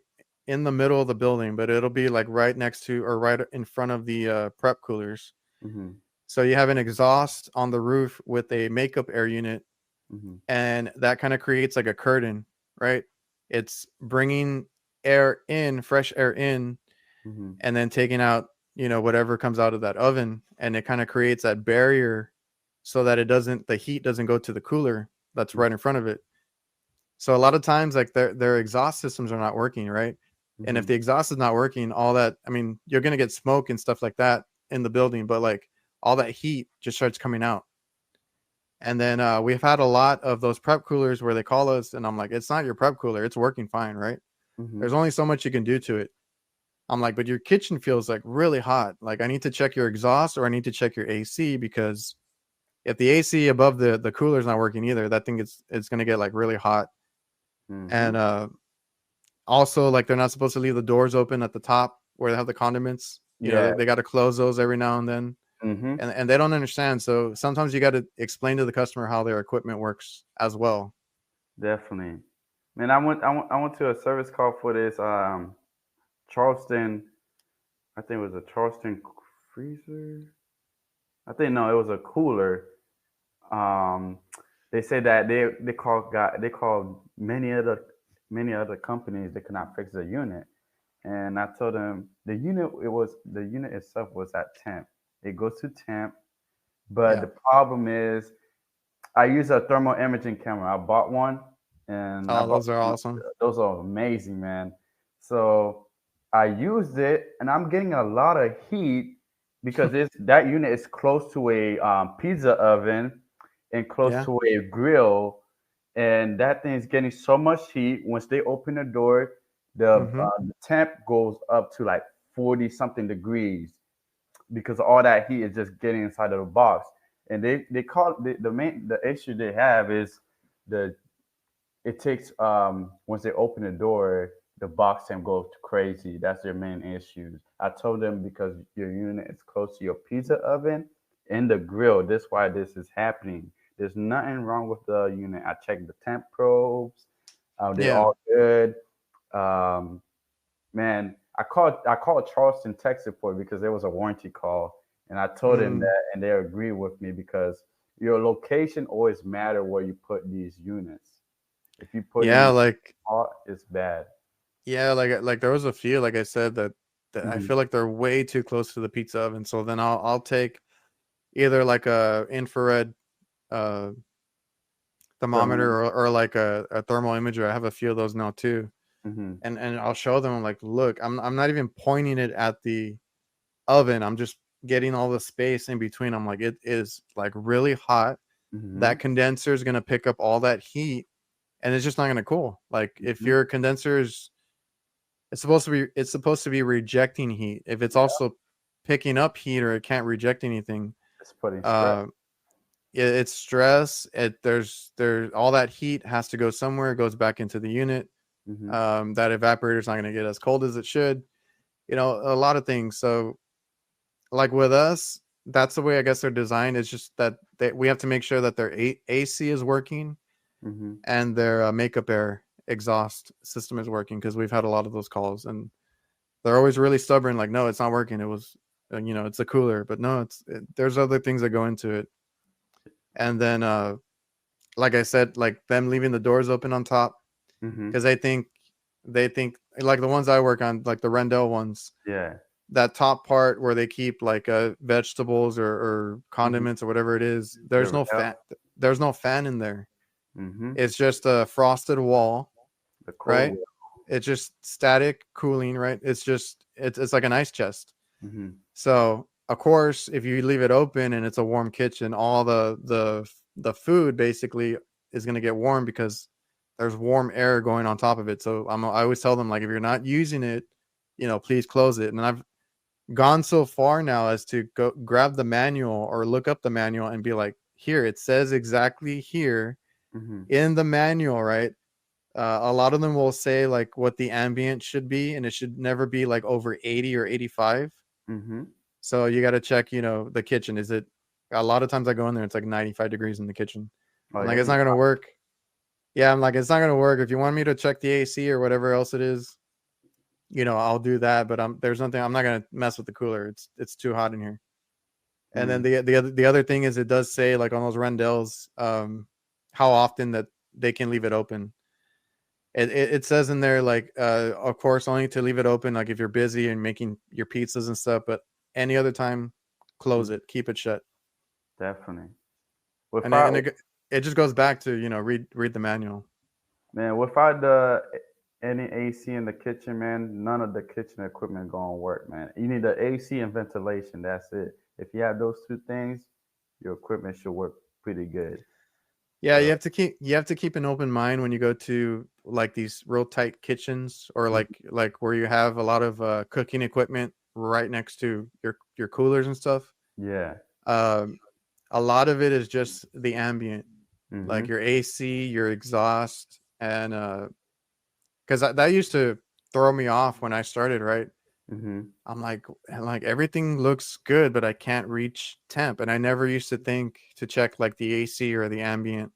in the middle of the building, but it'll be like right next to or right in front of the prep coolers. hmm So you have an exhaust on the roof with a makeup air unit, hmm and that kind of creates like a curtain, right? It's bringing air in, fresh air in, hmm and then taking out, whatever comes out of that oven, and it kind of creates that barrier so that the heat doesn't go to the cooler that's right in front of it. So a lot of times like their exhaust systems are not working, right? And if hmm the exhaust is not working, all that, I mean, you're going to get smoke and stuff like that in the building, but like all that heat just starts coming out. And then we've had a lot of those prep coolers where they call us and I'm like, it's not your prep cooler, it's working fine, right? hmm There's only so much you can do to it. I'm like, but your kitchen feels like really hot. Like I need to check your exhaust or I need to check your AC, because if the AC above the cooler is not working either, that thing it's gonna get like really hot. hmm And also like they're not supposed to leave the doors open at the top where they have the condiments. Yeah. They got to close those every now and then. hmm And they don't understand. So sometimes you got to explain to the customer how their equipment works as well. Definitely. Man, I went to a service call for this Charleston. I think it was a Charleston freezer. I think no, it was a cooler. Um, they said that they called many other companies. They could not fix the unit, and I told them the unit itself was at temp. It goes to temp, but Yeah. the problem is I use a thermal imaging camera. I bought one, and I Oh, bought those are one. awesome. Those are amazing, man. So I used it, and I'm getting a lot of heat because that unit is close to a pizza oven and close Yeah. to a grill, and that thing is getting so much heat. Once they open the door, Mm-hmm. the temp goes up to like 40 something degrees because all that heat is just getting inside of the box. And they call the issue they have is the it takes once they open the door, the box temp goes crazy. That's their main issue. I told them because your unit is close to your pizza oven and the grill. That's why this is happening. There's nothing wrong with the unit. I checked the temp probes. They're Yeah. all good. Um, Man, I called Charleston Tech Support because there was a warranty call, and I told them Mm. that, and they agreed with me because your location always matter where you put these units. If you put it Yeah. in Like, hot, it's bad. yeah. Like there was a few, like I said, that I Mm-hmm. feel like they're way too close to the pizza oven. So then I'll take either like a infrared uh, thermometer, Thermal. or like a thermal imager. I have a few of those now too, Mm-hmm. and I'll show them like, look, I'm not even pointing it at the oven. I'm just getting all the space in between. I'm like, it is like really hot. Mm-hmm. That condenser is gonna pick up all that heat, and it's just not gonna cool. Like if Mm-hmm. your condenser is, it's supposed to be rejecting heat. If it's also picking up heat or it can't reject anything, It's putting stress. uh, it's stress. There's all that heat has to go somewhere. It goes back into the unit. Mm-hmm. That evaporator's not going to get as cold as it should. A lot of things. So like with us, that's the way I guess they're designed. It's just that we have to make sure that their AC is working Mm-hmm. and their makeup air exhaust system is working, because we've had a lot of those calls and they're always really stubborn. Like, no, it's not working. It was, it's a cooler, but no, there's other things that go into it. And then, like I said, like them leaving the doors open on top, Mm-hmm. because they think like the ones I work on, like the Rendell ones, Yeah. that top part where they keep like vegetables or Mm-hmm. condiments or whatever it is. There There's we no go. fan. There's no fan in there. Mm-hmm. It's just a frosted wall, The cold right? will. It's just static cooling, right? It's like an ice chest. Mm-hmm. So of course, if you leave it open and it's a warm kitchen, all the food basically is going to get warm because there's warm air going on top of it. So I always tell them, like, if you're not using it, please close it. And I've gone so far now as to go grab the manual or look up the manual and be like, here, it says exactly here Mm-hmm. in the manual, right? A lot of them will say like what the ambient should be, and it should never be like over 80 or 85. Mm-hmm. So you got to check, the kitchen. Is it, a lot of times I go in there, it's like 95 degrees in the kitchen. Oh, I'm like, yeah. it's Be not going to hot. work. Yeah, I'm like, it's not going to work. If you want me to check the AC or whatever else it is, I'll do that. But there's nothing, I'm not going to mess with the cooler. It's too hot in here. And then Mm. the other thing is, it does say like on those Rendells, how often that they can leave it open. It says in there, like, of course, only to leave it open like if you're busy and making your pizzas and stuff, but any other time, close Mm. it, keep it shut. Definitely. And it, and Without it just goes back to, read the manual. man, without the any AC in the kitchen, man, none of the kitchen equipment gonna work, man. You need the AC and ventilation. That's it. If you have those two things, your equipment should work pretty good. Yeah, So you have to keep an open mind when you go to like these real tight kitchens, or mhm, like where you have a lot of cooking equipment right next to your coolers and stuff. yeah. Um, a lot of it is just the ambient, like Mhm. your AC, your exhaust, and because that used to throw me off when I started. Right, Mhm. I'm like everything looks good, but I can't reach temp, and I never used to think to check like the AC or the ambient,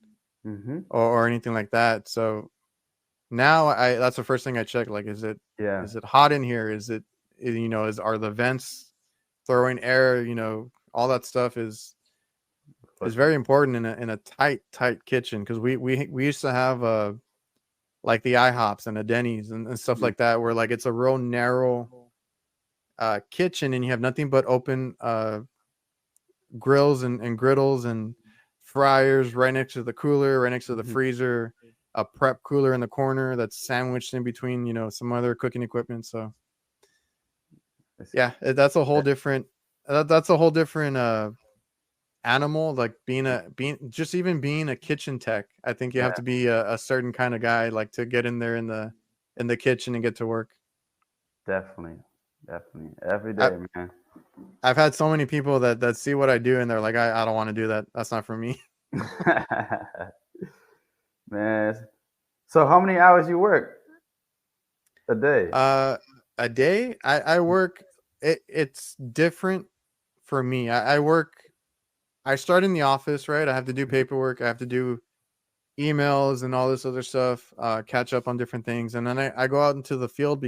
Mhm. or anything like that. So now that's the first thing I check. Like, is it Yeah. is it hot in here? Are the vents throwing air? All that stuff is But very important in a tight kitchen, because we used to have like the IHOPs and the Denny's and stuff mhm. like that, where like it's a real narrow kitchen, and you have nothing but open grills and griddles and fryers right next to the cooler, right next to the Mhm. freezer, a prep cooler in the corner that's sandwiched in between, some other cooking equipment. So It's, yeah, that's a whole different animal. Like being a kitchen tech. I think you have yeah, to be a certain kind of guy, like, to get in there in the kitchen and get to work. definitely. Definitely. Every I, day, man. I've had so many people that see what I do, and they're like, I don't want to do that. That's not for me. Man. So how many hours you work a day? Uh, a day, I work. It's different for me. I work. I start in the office, right? I have to do paperwork. I have to do emails and all this other stuff. Catch up on different things, and then I go out into the field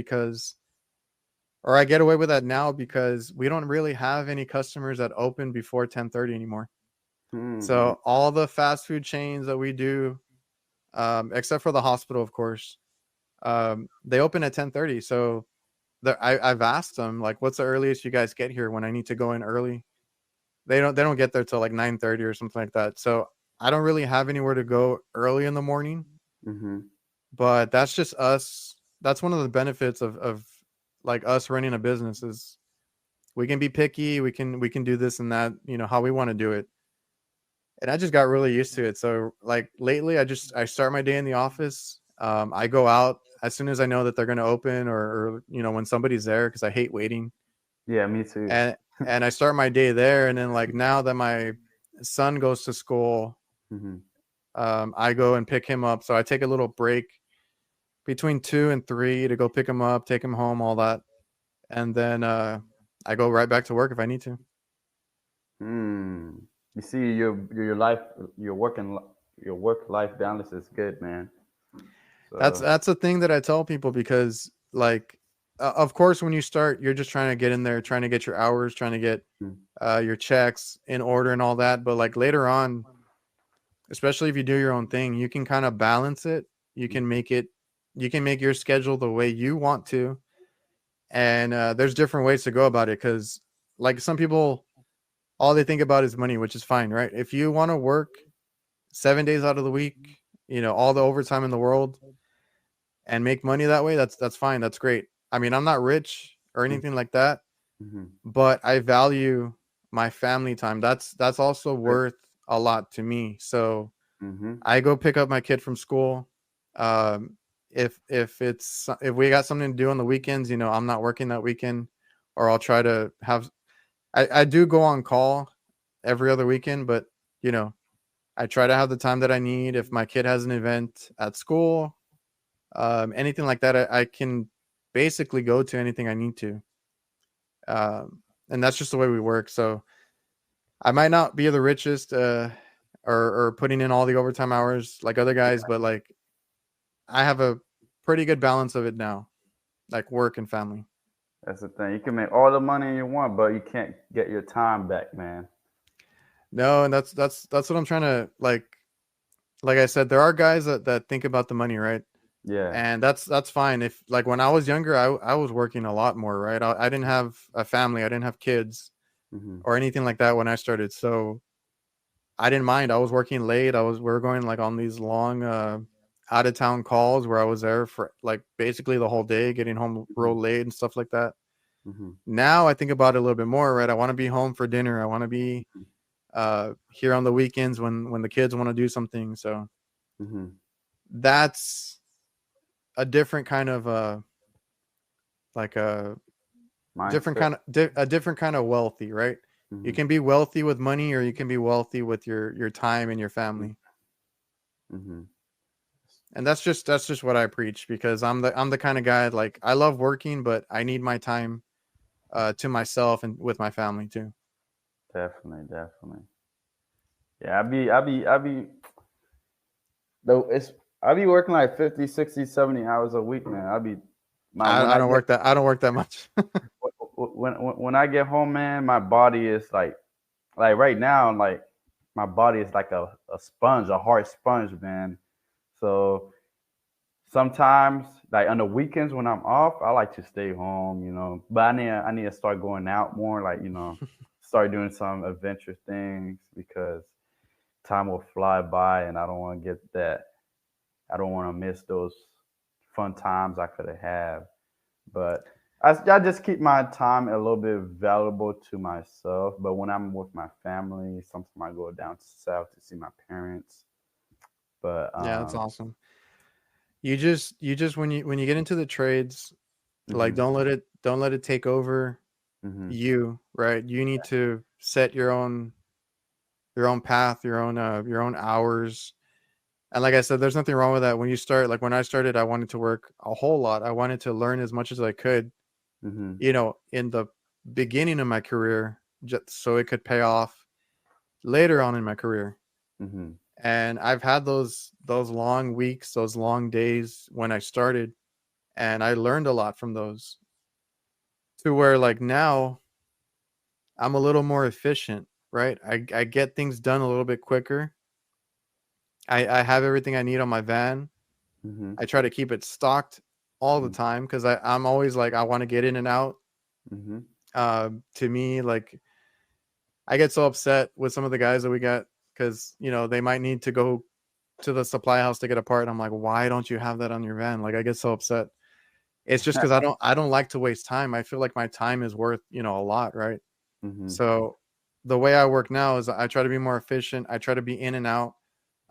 or I get away with that now because we don't really have any customers that open before 10:30 anymore. Mm-hmm. So all the fast food chains that we do, except for the hospital, of course, they open at 10:30. So I've asked them like, what's the earliest you guys get here when I need to go in early? They don't get there till like 9:30 or something like that. So I don't really have anywhere to go early in the morning. Mhm. But that's just us. That's one of the benefits of like us running a business is we can be picky. We can do this and that. How we want to do it. And I just got really used to it. So like lately, I start my day in the office. I go out as soon as I know that they're going to open or when somebody's there because I hate waiting. Yeah, me too. And I start my day there. And then like now that my son goes to school, Mhm. I go and pick him up. So I take a little break between 2 and 3 to go pick him up, take him home, all that, and then I go right back to work if I need to. Hmm. You see, your life, your working, your work life balance is good, man. That's So that's a thing that I tell people because like of course when you start you're just trying to get in there, trying to get your hours, trying to get mm, your checks in order and all that, but like later on, especially if you do your own thing, you can kind of balance it. You mm, can make it you can make your schedule the way you want to, and there's different ways to go about it cuz like some people all they think about is money, which is fine, right? If you want to work 7 days out of the week, all the overtime in the world and make money that way, that's fine. That's great. I mean, I'm not rich or mm, anything like that, mhm. but I value my family time. That's also Good. worth a lot to me. So Mhm. I go pick up my kid from school. Um, if we got something to do on the weekends, I'm not working that weekend, or I'll try to have. I do go on call every other weekend, but you know I try to have the time that I need. If my kid has an event at school, anything like that, I can basically go to anything I need to. And that's just the way we work. So I might not be the richest or putting in all the overtime hours like other guys, but like I have a pretty good balance of it now, like work and family. That's the thing. You can make all the money you want, but you can't get your time back, man. No, and that's what I'm trying to like I said, there are guys that think about the money, right? Yeah. And that's fine. If like when I was younger, I was working a lot more, right? I didn't have a family, I didn't have kids Mhm. or anything like that when I started, so I didn't mind. I was working late. We were going like on these long out of town calls where I was there for like basically the whole day, getting home real Mhm. late and stuff like that. Mhm. Now I think about it a little bit more, right? I want to be home for dinner. I want to be here on the weekends when the kids want to do something. So Mhm. that's a different kind of like a Mindset. a different kind of wealthy, right? You Mhm. can be wealthy with money, or you can be wealthy with your time and your family. Mhm. And that's just what I preach because I'm the kind of guy like I love working, but I need my time to myself and with my family too. Definitely, definitely. Yeah, I be though it's I be working like 50, 60, 70 hours a week, man. I be my when I I don't get work that I don't work that much. when I get home, man, my body is like right now, like my body is like a sponge, a hard sponge, man. So sometimes, like on the weekends when I'm off, I like to stay home, But I need to start going out more, like start doing some adventure things because time will fly by, and I don't want to get that. I don't want to miss those fun times I could have. But I just keep my time a little bit valuable to myself. But when I'm with my family, sometimes I go down south to see my parents. But Yeah, that's awesome. You just when you get into the trades, like mhm, don't let it take over mhm, you, right? You need to set your own path, your own hours. And like I said, there's nothing wrong with that. When you start, like when I started, I wanted to work a whole lot. I wanted to learn as much as I could, mhm, in the beginning of my career, just so it could pay off later on in my career. mhm, And I've had those long weeks, those long days when I started, and I learned a lot from those to where like now I'm a little more efficient, right? I get things done a little bit quicker. I have everything I need on my van. mhm, I try to keep it stocked all the time because I'm always like, I want to get in and out. Mm-hmm. To me, like, I get so upset with some of the guys that we got because, they might need to go to the supply house to get a part. I'm like, why don't you have that on your van? Like, I get so upset. It's just because I don't like to waste time. I feel like my time is worth, a lot, right? Mm-hmm. So the way I work now is I try to be more efficient. I try to be in and out.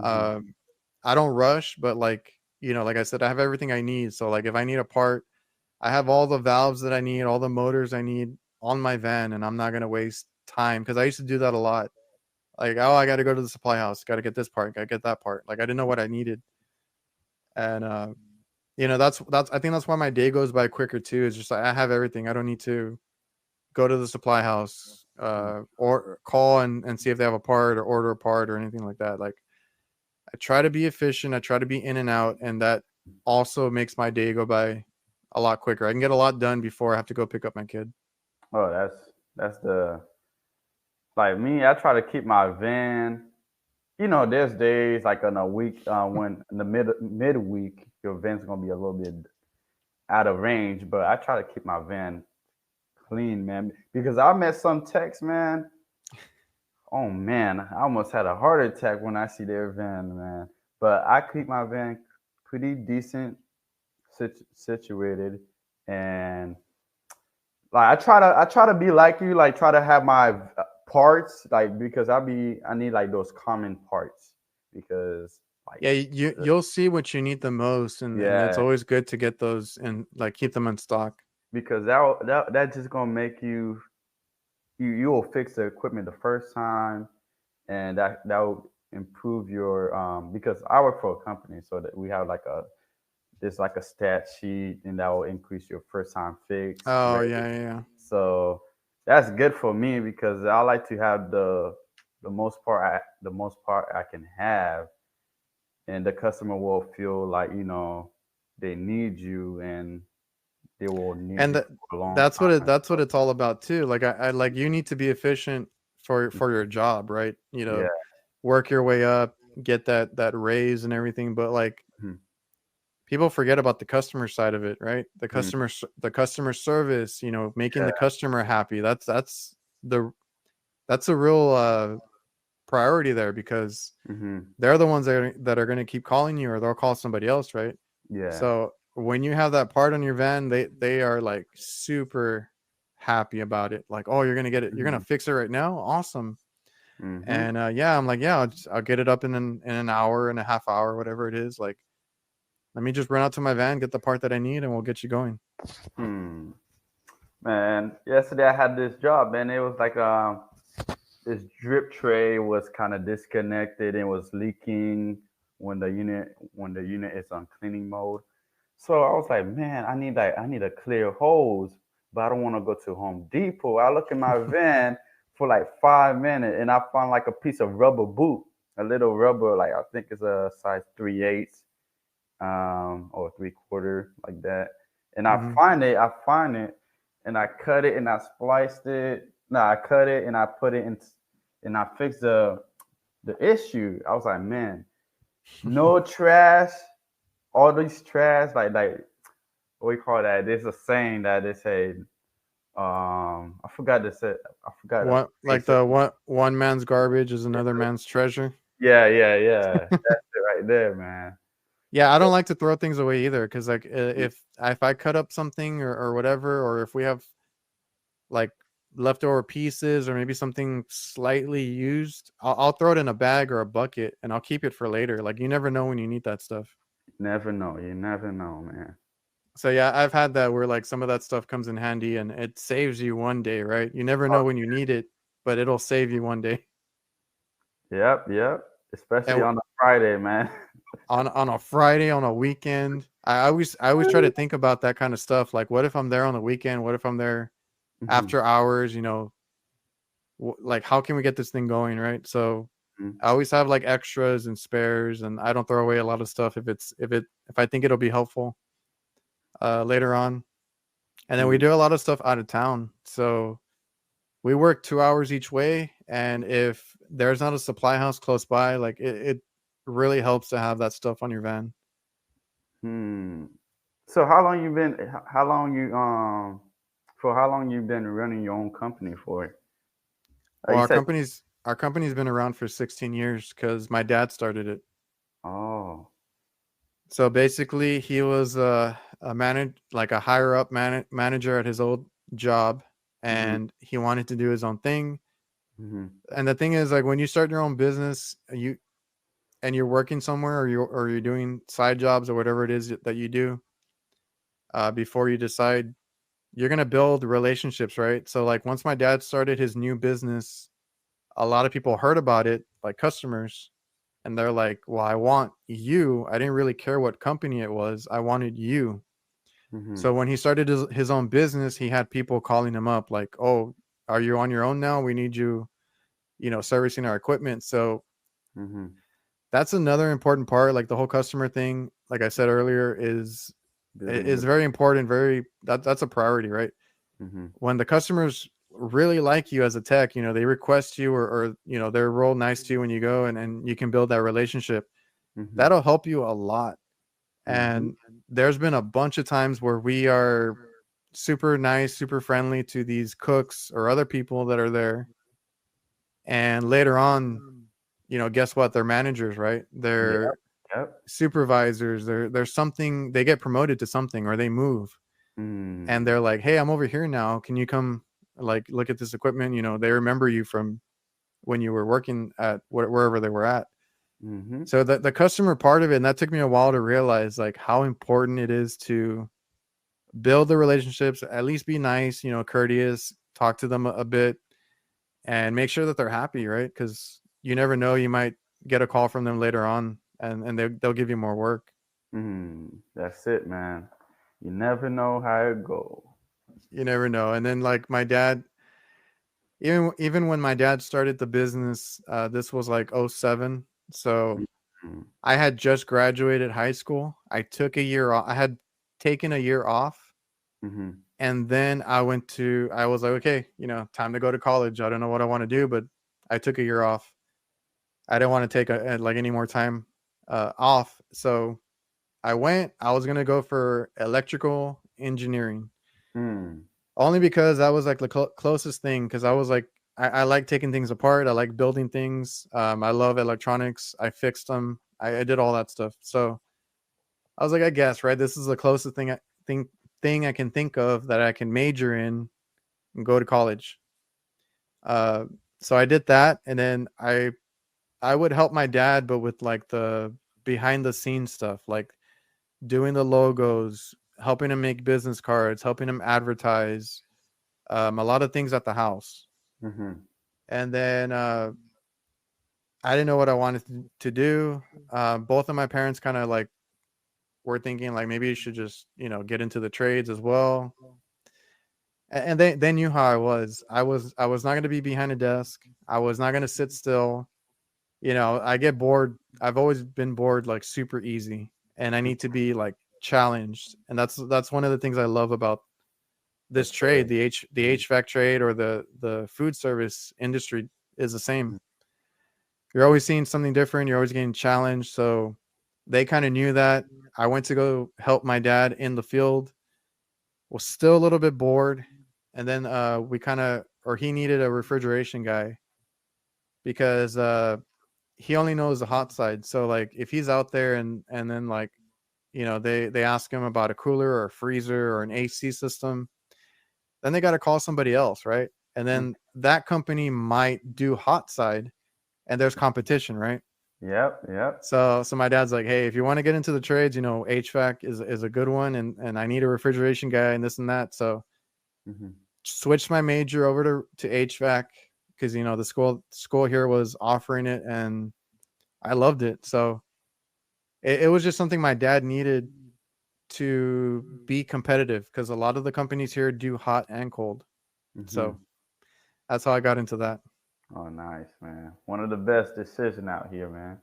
Mm-hmm. Um, I don't rush, but like, like I said, I have everything I need. So like if I need a part, I have all the valves that I need, all the motors I need on my van, and I'm not gonna waste time because I used to do that a lot. Like, oh, I got to go to the supply house, got to get this part, got to get that part. Like I didn't know what I needed, and that's I think that's why my day goes by quicker too. It's just like I have everything. I don't need to go to the supply house or call and see if they have a part or order a part or anything like that. Like I try to be efficient. I try to be in and out, and that also makes my day go by a lot quicker. I can get a lot done before I have to go pick up my kid. Oh, that's the like me. I try to keep my van. There's days like in a week when in the midweek your van's gonna be a little bit out of range, but I try to keep my van clean, man, because I met some techs, man. Oh man, I almost had a heart attack when I see their van, man. But I keep my van pretty decent situated, and like I try to be like you, like try to have my parts, like because I need like those common parts because like Yeah, you'll see what you need the most, and it's yeah, always good to get those and like keep them in stock. because that just gonna make you will fix the equipment the first time, and that will improve your because I work for a company, so that we have like there's like a stat sheet, and that will increase your first time fix Oh rate. yeah, yeah, yeah. So that's good for me because I like to have the most part I can have, and the customer will feel like they need you, and they will need And you for a long time. that's what it's all about too. Like I like you need to be efficient for your job, right? Yeah. Work your way up, get that raise and everything. But like Mhm. people forget about the customer side of it, right? Mhm. The customer service, making Yeah. the customer happy. The that's a real priority there because Hmm. they're the ones that are going to keep calling you or they'll call somebody else, right? Yeah. So when you have that part on your van, they are like super happy about it. Like, oh, you're gonna get it, you're gonna Hmm. fix it right now, awesome. Hmm. And yeah, I'm like, yeah, I'll get it up in an hour and a half hour, whatever it is. Like, let me just run out to my van, get the part that I need, and we'll get you going. Hmm. Man, yesterday I had this job, man. It was like this drip tray was kind of disconnected and was leaking when the unit is on cleaning mode. So I was like, man, I need a clear hose, but I don't want to go to Home Depot. I look in my van for like 5 minutes, and I found like a piece of rubber boot, a little rubber, like I think it's a size 3/8 or 3/4 like that. And Hmm. I find it, and I cut it and I spliced it. No, I cut it and I put it in, and I fixed the issue. I was like, man, no trash, all these trash, like what we call that? There's a saying that they say, I forgot to say, I forgot a What like piece the of, one man's garbage is another man's treasure. yeah, yeah, yeah. That's it right there, man. Yeah, I don't like to throw things away either because like if I cut up something or whatever, or if we have like leftover pieces or maybe something slightly used, I'll throw it in a bag or a bucket and I'll keep it for later. Like you never know when you need that stuff. Never know. You never know, man. So yeah, I've had that where like some of that stuff comes in handy and it saves you one day, right? You never know Oh, when you need it, but it'll save you one day. yep, yep. Especially And on a Friday, man. on a Friday, on a weekend, I always try to think about that kind of stuff. Like, what if I'm there on the weekend? What if I'm there Mhm, after hours? Like how can we get this thing going, right? So mhm, I always have like extras and spares, and I don't throw away a lot of stuff if I think it'll be helpful later on. And then we mhm, do a lot of stuff out of town, so we work 2 hours each way. And if there's not a supply house close by, like it really helps to have that stuff on your van. hmm. So how long you been? How long you For how long you been running your own company for? Well, You said. our company's been around for 16 years because my dad started it. Oh. So basically, he was like a higher up manager at his old job, Mhm. and he wanted to do his own thing. Mhm. And the thing is, like when you start your own business, you're working somewhere, or you're doing side jobs or whatever it is that you do, before you decide, you're gonna build relationships, right? So like once my dad started his new business, a lot of people heard about it, like customers, and they're like, "Well, I want you. I didn't really care what company it was. I wanted you." Mhm. So when he started his own business, he had people calling him up like, "Oh, are you on your own now? We need you, servicing our equipment." So Mhm. that's another important part. Like the whole customer thing, like I said earlier, Building is with. very important. That's a priority, right? Mhm. When the customers really like you as a tech, they request you, or they're real nice to you when you go, and you can build that relationship. Mhm. That'll help you a lot. Mhm. And there's been a bunch of times where we are super nice, super friendly to these cooks or other people that are there. And later on, guess what? They're managers, right? Yep. They're Yep. supervisors. There's something, they get promoted to something, or they move, and Mm. they're like, "Hey, I'm over here now. Can you come, like, look at this equipment?" They remember you from when you were working at wherever they were at. Mhm. So the customer part of it, and that took me a while to realize like how important it is to build the relationships, at least be nice, courteous, talk to them a bit, and make sure that they're happy, right? Because you never know, you might get a call from them later on, and they'll give you more work. That's it, man. You never know how it go. You never know. And then like my dad, even when my dad started the business, this was like '07. So Mhm. I had just graduated high school. I took a year off. I had taken a year off, Mhm. and then I was like, okay, time to go to college. I don't know what I want to do, but I took a year off. I didn't want to take like any more time off. So I was going to go for electrical engineering, Mm. only because that was like the closest thing. Cause I was like, I like taking things apart. I like building things. I love electronics. I fixed them. I did all that stuff. So I was like, I guess, right. This is the closest think thing I can think of that I can major in and go to college. Uh, so I did that, and then I would help my dad, but with like the behind the scenes stuff, like doing the logos, helping him make business cards, helping him advertise, a lot of things at the house. Mhm. And then I didn't know what I wanted to do. Both of my parents kind of like were thinking like maybe you should just get into the trades as well. And they knew how I was. I was not going to be behind a desk. I was not going to sit still. I get bored. I've always been bored like super easy, and I need to be like challenged. And that's one of the things I love about The this trade, trade. the Mhm. HVAC trade, or the food service industry is the same. You're always seeing something different, you're always getting challenged. So they kind of knew that. I went to go help my dad in the field, was still a little bit bored, and then we kind of or he needed a refrigeration guy because he only knows the hot side. So like if he's out there and then like they ask him about a cooler or a freezer or an AC system, then they got to call somebody else, right? And Mm. then that company might do hot side, and there's competition, right? Yep. Yep. So my dad's like, hey, if you want to get into the trades, HVAC is a good one, and I need a refrigeration guy and this and that. So Mhm. switched my major over to HVAC because the school here was offering it, and I loved it. So it was just something my dad needed to be competitive because a lot of the companies here do hot and cold. So Mhm. that's how I got into that. Oh, nice, man. One of the best decision out here, man.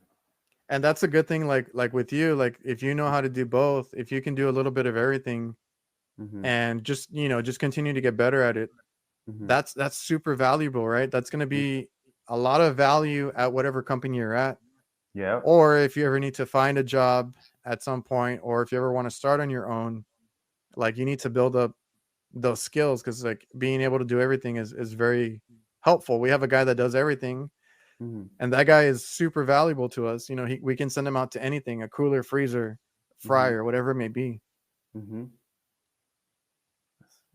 And that's a good thing, like with you, like if you know how to do both, if you can do a little bit of everything Mhm. and just continue to get better at it, Mhm. that's super valuable, right? That's going to be a lot of value at whatever company you're at. Yep. Or if you ever need to find a job at some point, or if you ever want to start on your own, like you need to build up those skills, because like being able to do everything is very helpful. We have a guy that does everything, Mm-hmm. and that guy is super valuable to us. You know, we can send him out to anything, a cooler, freezer, Mm-hmm. fryer, whatever it may be. Mm-hmm.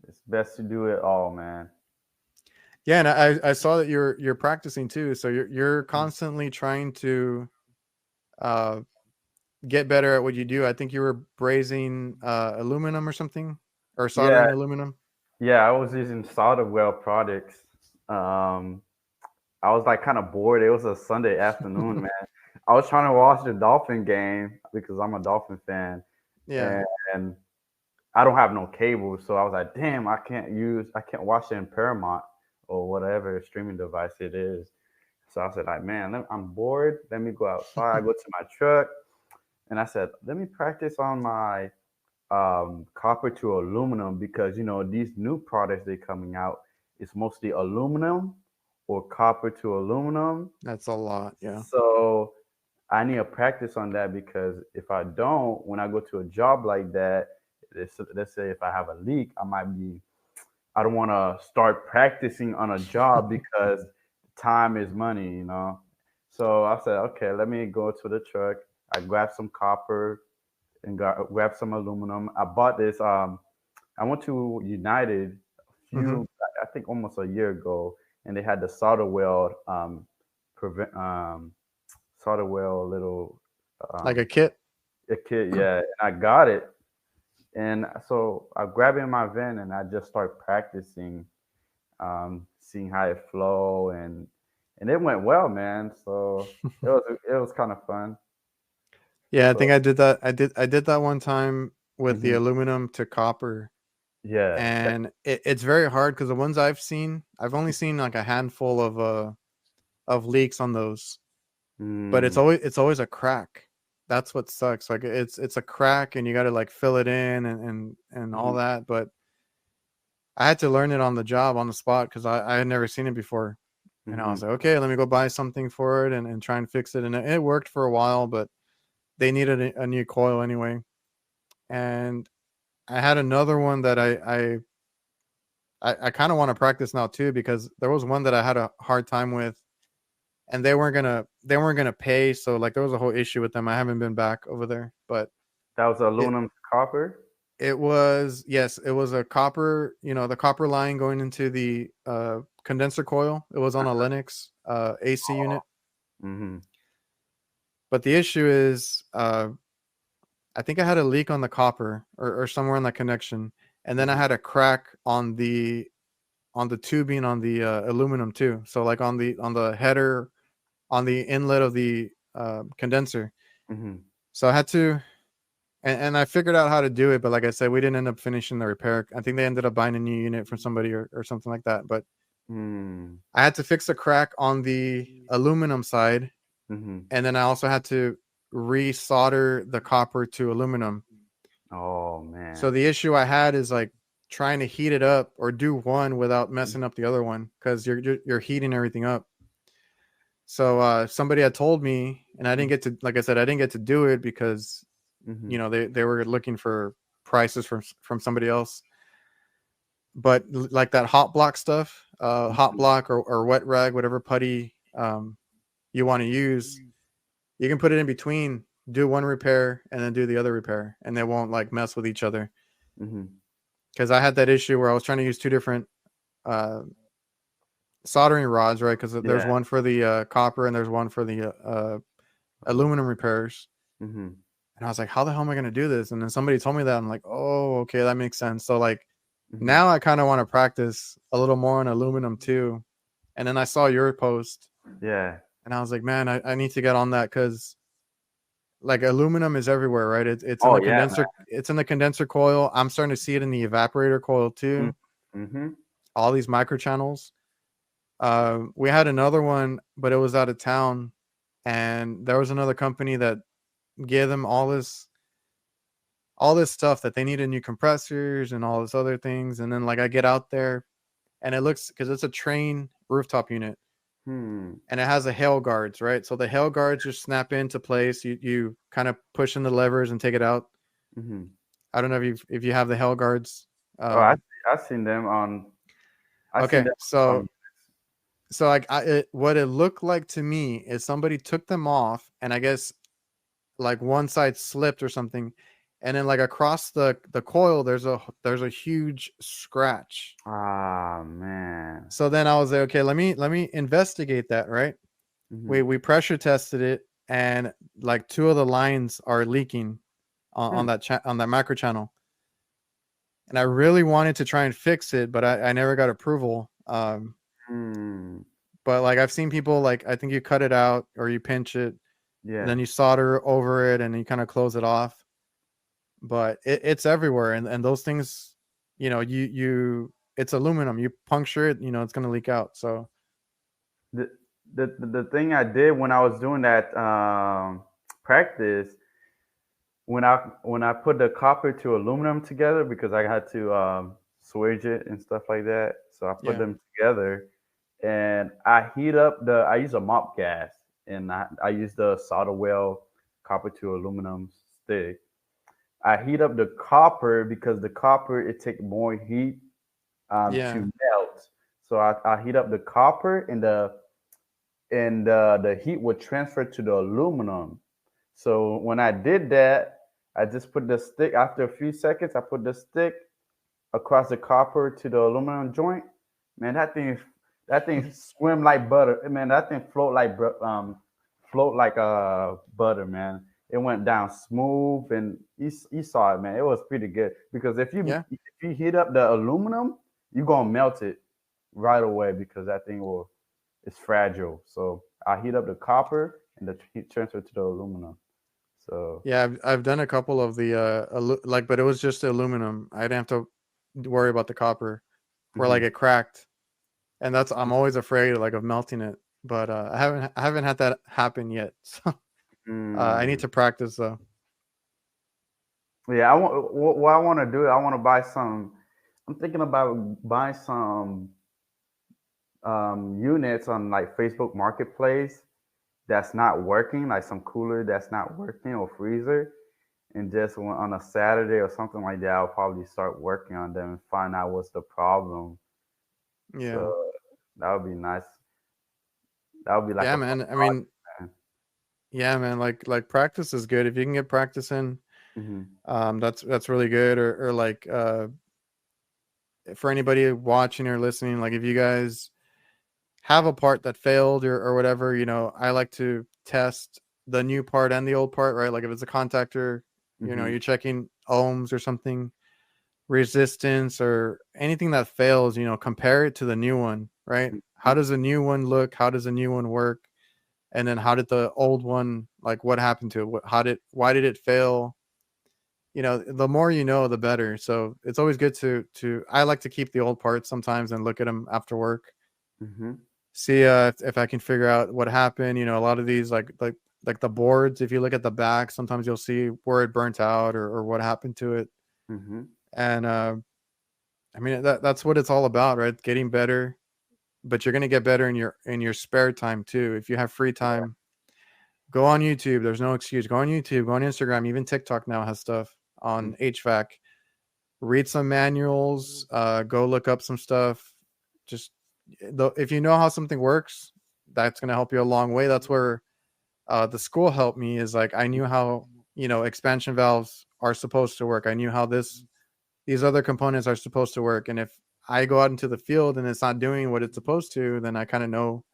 It's best to do it all, man. Yeah, and I saw that you're practicing too, so you're constantly trying to uh get better at what you do. I think you were brazing aluminum or something, or Yeah, soldering aluminum. yeah. I was using solder well products. Um, I was like kind of bored. It was a Sunday afternoon, man. I was trying to watch the Dolphin game because I'm a Dolphin fan, Yeah. and I don't have no cable, so I was like, damn, I can't watch it in Paramount or whatever streaming device it is. So I said, like, man, I'm bored. Let me go outside. I go to my truck, and I said, let me practice on my copper to aluminum because these new products they coming out is mostly aluminum or copper to aluminum. That's a lot. Yeah. So I need to practice on that because if I don't, when I go to a job like that, let's say if I have a leak, I don't want to start practicing on a job because time is money. So I said, okay, let me go to the truck. I grabbed some copper and grabbed some aluminum. I bought this. I went to United Hmm. I think almost a year ago, and they had the solder weld, prevent, solder weld little Like a um, kit. a kit. Yeah, and I got it, and so I grabbed it in my van, and I just start practicing, seeing how it flow, and it went well, man. So it was kind of fun. Yeah, I So think I did that. I did that one time with the mhm. aluminum to copper, Yeah. and it's very hard because the ones I've only seen like a handful of leaks on those, but Mm, it's always a crack. That's what sucks. Like it's a crack, and you got to like fill it in and all mhm, that. But I had to learn it on the job, on the spot, because I had never seen it before. And I mhm, was like, okay, let me go buy something for it and try and fix it. And it worked for a while, but they needed a new coil anyway. And I had another one that I kind of want to practice now too, because there was one that I had a hard time with, and they weren't gonna pay. So like there was a whole issue with them. I haven't been back over there, but that was it aluminum to copper. it was, yes, it was a copper, the copper line going into the condenser coil. It was on a Linux AC unit. Mhm, But the issue is, I think I had a leak on the copper, or somewhere in that connection, and then I mhm, had a crack on the tubing on the aluminum too. So like on the header, on the inlet of the condenser. mhm, So I had to, and I figured out how to do it, but like I said, we didn't end up finishing the repair. I think they ended up buying a new unit from somebody, or something like that. But mm, I had to fix the crack on the aluminum side, mhm. and then I also had to re-solder the copper to aluminum. Oh So man. the issue I had is like trying to heat it up or do one without messing up the other one, because you're heating everything up. So somebody had told me, and I didn't get to, like I said, I didn't get to do it because Mhm, they were looking for prices from somebody else. But like that hot block stuff, hot mhm, block, or wet rag, whatever putty you want to use, you can put it in between, do one repair, and then do the other repair, and they won't like mess with each other. mhm. Because I had that issue where I was trying to use two different uh, soldering rods, right? Because there's Yeah. one for the copper and there's one for the aluminum repairs. Mhm, And I was like, how the hell am I going to do this? And then somebody told me that. I'm like, oh, okay, that makes sense. So like mhm. now I kind of want to practice a little more on aluminum too. And then I saw your post, Yeah. and I was like, man, I need to get on that, because like aluminum is everywhere, right? It's in Oh the yeah, condenser. It's in the condenser coil. I'm starting to see it in the evaporator coil man. too. Mhm. All these micro channels. We had another one, but it was out of town, and there was another company that gave them all this stuff that they needed, new compressors and all this other things. And then like I get out there, and it looks, because it's a train rooftop unit, Hmm. and it has a hail guards, right? So the hail guards just snap into place. You kind of push in the levers and take it out. Mhm. I don't know if you have the Hell Guards. Oh, I Um, I seen them on. I seen okay, them on so some. like what it looked like to me is somebody took them off, and I guess like one side slipped or something, and then like across the coil there's a huge scratch. Ah man. So then I was like, okay, let me investigate that, right? Hmm. We pressure tested it, and like two of the lines are leaking on Hmm. on that macro channel. And I really wanted to try and fix it, but I never got approval. Hmm. But like I've seen people, like I think you cut it out or you pinch it, and Yeah. then you solder over it and you kind of close it off. But it's everywhere, and those things, you it's aluminum. You puncture it, it's gonna leak out. So The, the thing I did when I was doing that practice, when I put the copper to aluminum together, because I had to switch it and stuff like that. So I put yeah, them together, and I heat up the. I use a mop gas, and I use the solder well copper to aluminum stick. I heat up the copper because the copper it take more heat to yeah, melt. So I heat up the copper, and the heat would transfer to the aluminum. So when I did that, I just put the stick. After a few seconds, I put the stick across the copper to the aluminum joint. Man, that thing swim like butter. Man, that thing float like butter, man. It went down smooth, and you saw it, man. It was pretty good because yeah. if you heat up the aluminum, you're gonna melt it right away because that thing will it's fragile. So I heat up the copper and the heat transfer to the aluminum. So Yeah, I've done a couple of the like, but it was just aluminum. I didn't have to worry about the copper, where like mhm. it cracked, and that's I'm always afraid like of melting it. But I haven't had that happen yet. So I need Mm. to practice though. Yeah, I want what I want to do. I want to buy some. I'm thinking about buying some units on like Facebook Marketplace that's not working, like some cooler that's not working or freezer, and just on a Saturday or something like that, I'll probably start working on them and find out what's the problem. Yeah, So that would be nice. That would be like yeah, a fun man. I mean, project. yeah, man. Like practice is good if you can get practice in. Hmm. That's really good. Or like for anybody watching or listening, like if you guys have a part that failed or whatever, I like to test the new part and the old part, right? Like if it's a contactor, Hmm. you're checking ohms or something, resistance or anything that fails, compare it to the new one, right? How Hmm. does the new one look? How does the new one work? And then how did the old one, like what happened to it? Why did it fail? The more you know, the better. So it's always good I like to keep the old parts sometimes and look at them after work, Hmm. see if I can figure out what happened. A lot of these like the boards, if you look at the back, sometimes you'll see where it burnt out or what happened to it. Hmm. And I mean that's what it's all about, right? Getting better, but you're gonna get better in your spare time too. If you have free Yeah. time, go on YouTube. There's no excuse. Go on YouTube, go on Instagram, even TikTok now has stuff Mm. on HVAC. Read some manuals, go look up some stuff. Just if you know how something works, that's gonna help you a long way. That's where the school helped me, is like I knew how expansion valves are supposed to work. I knew how these other components are supposed to work, and if I go out into the field and it's not doing what it's supposed to, then I kind of know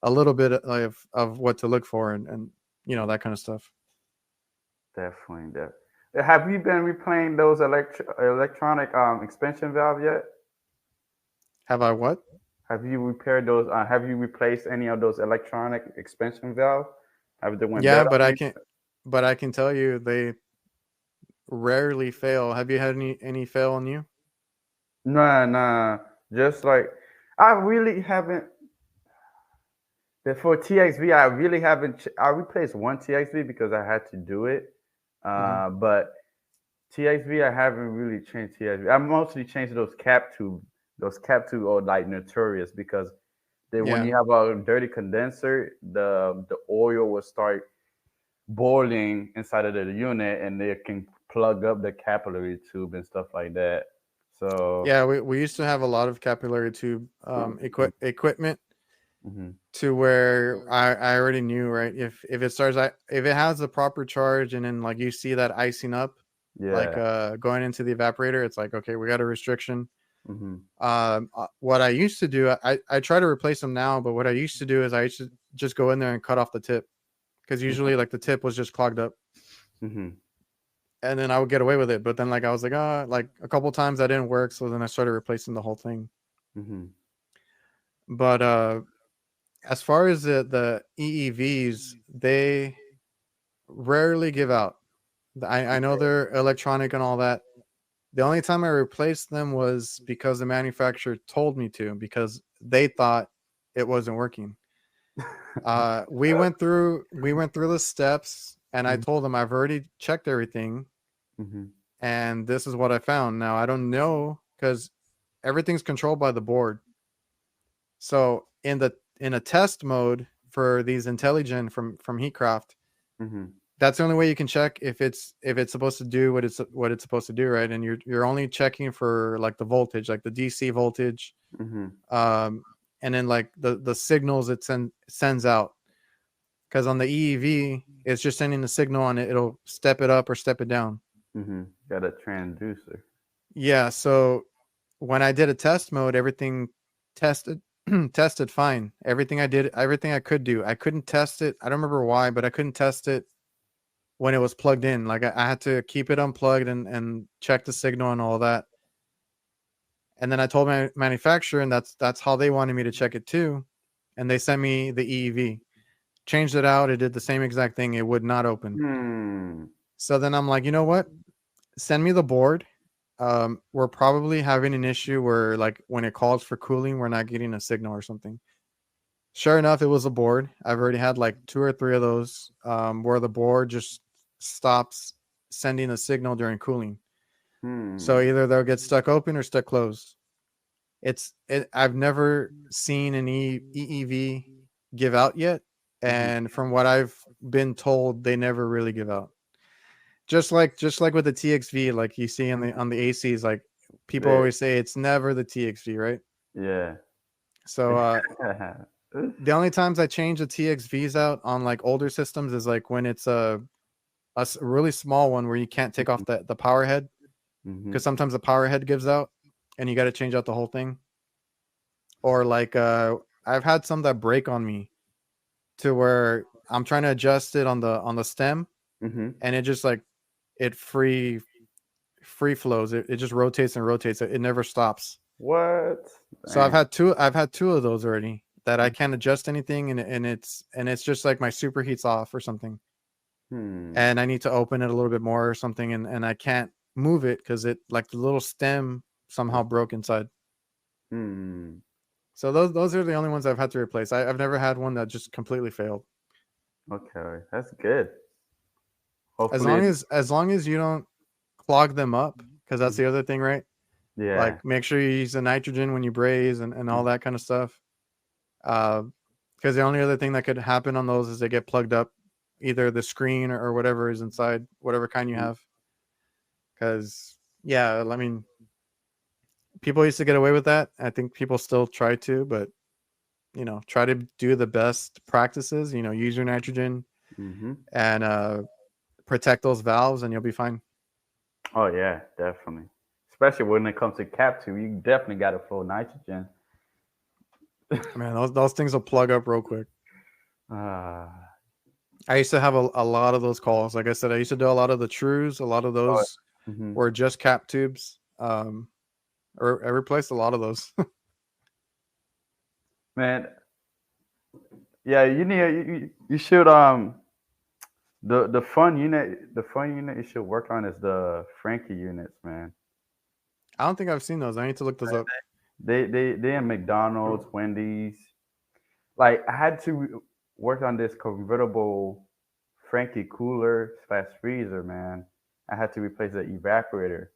a little bit of what to look for, and that kind of stuff. Definitely. Have you been replaying those electronic expansion valve yet? Have I what? Have you repaired those? Have you replaced any of those electronic expansion valve? Have they went Yeah, dead on you? but I can tell you they rarely fail. Have you had any fail on you? Nah, nah. Just like I really haven't. For TXV, I really haven't. I replaced one TXV because I had to do it. Hmm. But TXV, I haven't really changed TXV. I mostly changed those cap tube. Those cap tube are like notorious because when Yeah, you have a dirty condenser, the oil will start boiling inside of the unit, and it can plug up the capillary tube and stuff like that. So, Yeah, we used to have a lot of capillary tube equipment hmm to where I already knew, right, if it starts, if it has the proper charge and then like you see that icing up, like yeah. going into the evaporator, it's like, okay, we got a restriction. hmm What I used to do, I try to replace them now, but what I used to do is I used to just go in there and cut off the tip, because usually like the tip was just clogged up, hmm and then I would get away with it. But then like I was like, like a couple times that didn't work, so then I started replacing the whole thing. hmm But as far as the EEVs, they rarely give out. I know they're electronic and all that. The only time I replaced them was because the manufacturer told me to, because they thought it wasn't working. We went through the steps, and I told them I've already checked everything, hmm and this is what I found. Now I don't know, because everything's controlled by the board. So in a test mode for these IntelliGen from Heatcraft, hmm that's the only way you can check if it's supposed to do what it's supposed to do, right? And you're only checking for like the voltage, like the DC voltage, hmm um, and then like the signals it sends out. Because on the EEV, it's just sending the signal on it. It'll step it up or step it down. Got a transducer. Yeah. So when I did a test mode, everything tested tested fine. Everything I did, everything I could do. I couldn't test it. I don't remember why, but I couldn't test it when it was plugged in. Like I had to keep it unplugged and check the signal and all that. And then I told my manufacturer, and that's how they wanted me to check it too. And they sent me the EEV. Changed it out. It did the same exact thing. It would not open. Hmm. So then I'm like, you know what? Send me the board. We're probably having an issue where like when it calls for cooling, we're not getting a signal or something. Sure enough, it was a board. I've already had like two or three of those, where the board just stops sending a signal during cooling. So Hmm. either they'll get stuck open or stuck closed. I've never seen an EEV give out yet, hmm and from what I've been told, they never really give out. Just like with the TXV, like you see on the ACs, like people Yeah. always say it's never the TXV, right? Yeah. So the only times I change the TXVs out on like older systems is like when it's a really small one where you can't take off the power head, hmm because sometimes the power head gives out and you got to change out the whole thing. Or like I've had some that break on me to where I'm trying to adjust it on the stem, hmm and it just like it free flows. It just rotates and rotates. It never stops. What? So Dang. I've had two of those already that I can't adjust anything, and it's just like my superheat's off or something, Hmm. and I need to open it a little bit more or something, and I can't move it because it like the little stem somehow broke inside. Hmm. So those are the only ones I've had to replace. I've never had one that just completely failed. Okay, that's good. As Hopefully, long as you don't clog them up, because that's Mhm. the other thing, right? Yeah. Like make sure you use the nitrogen when you braise and all that kind of stuff. Uh, because the only other thing that could happen on those is they get plugged up, either the screen or whatever is inside, whatever kind you Mhm. have. Because yeah, I mean, people used to get away with that. I think people still try to, but try to do the best practices. Use your nitrogen Mhm. and protect those valves, and you'll be fine. Oh yeah, definitely. Especially when it comes to cap tube, you definitely got to flow nitrogen. Man, those things will plug up real quick. Ah. I used to have a lot of those calls. Like I said, I used to do a lot of the trues. A lot of Oh. those Mhm. were just cap tubes. I replaced a lot of those. Man, yeah, you should the fun unit you should work on is the Frankie units, man. I don't think I've seen those. I need to look those up. They in McDonald's, Wendy's. Like I had to work on this convertible Frankie cooler slash freezer, man. I had to replace the evaporator.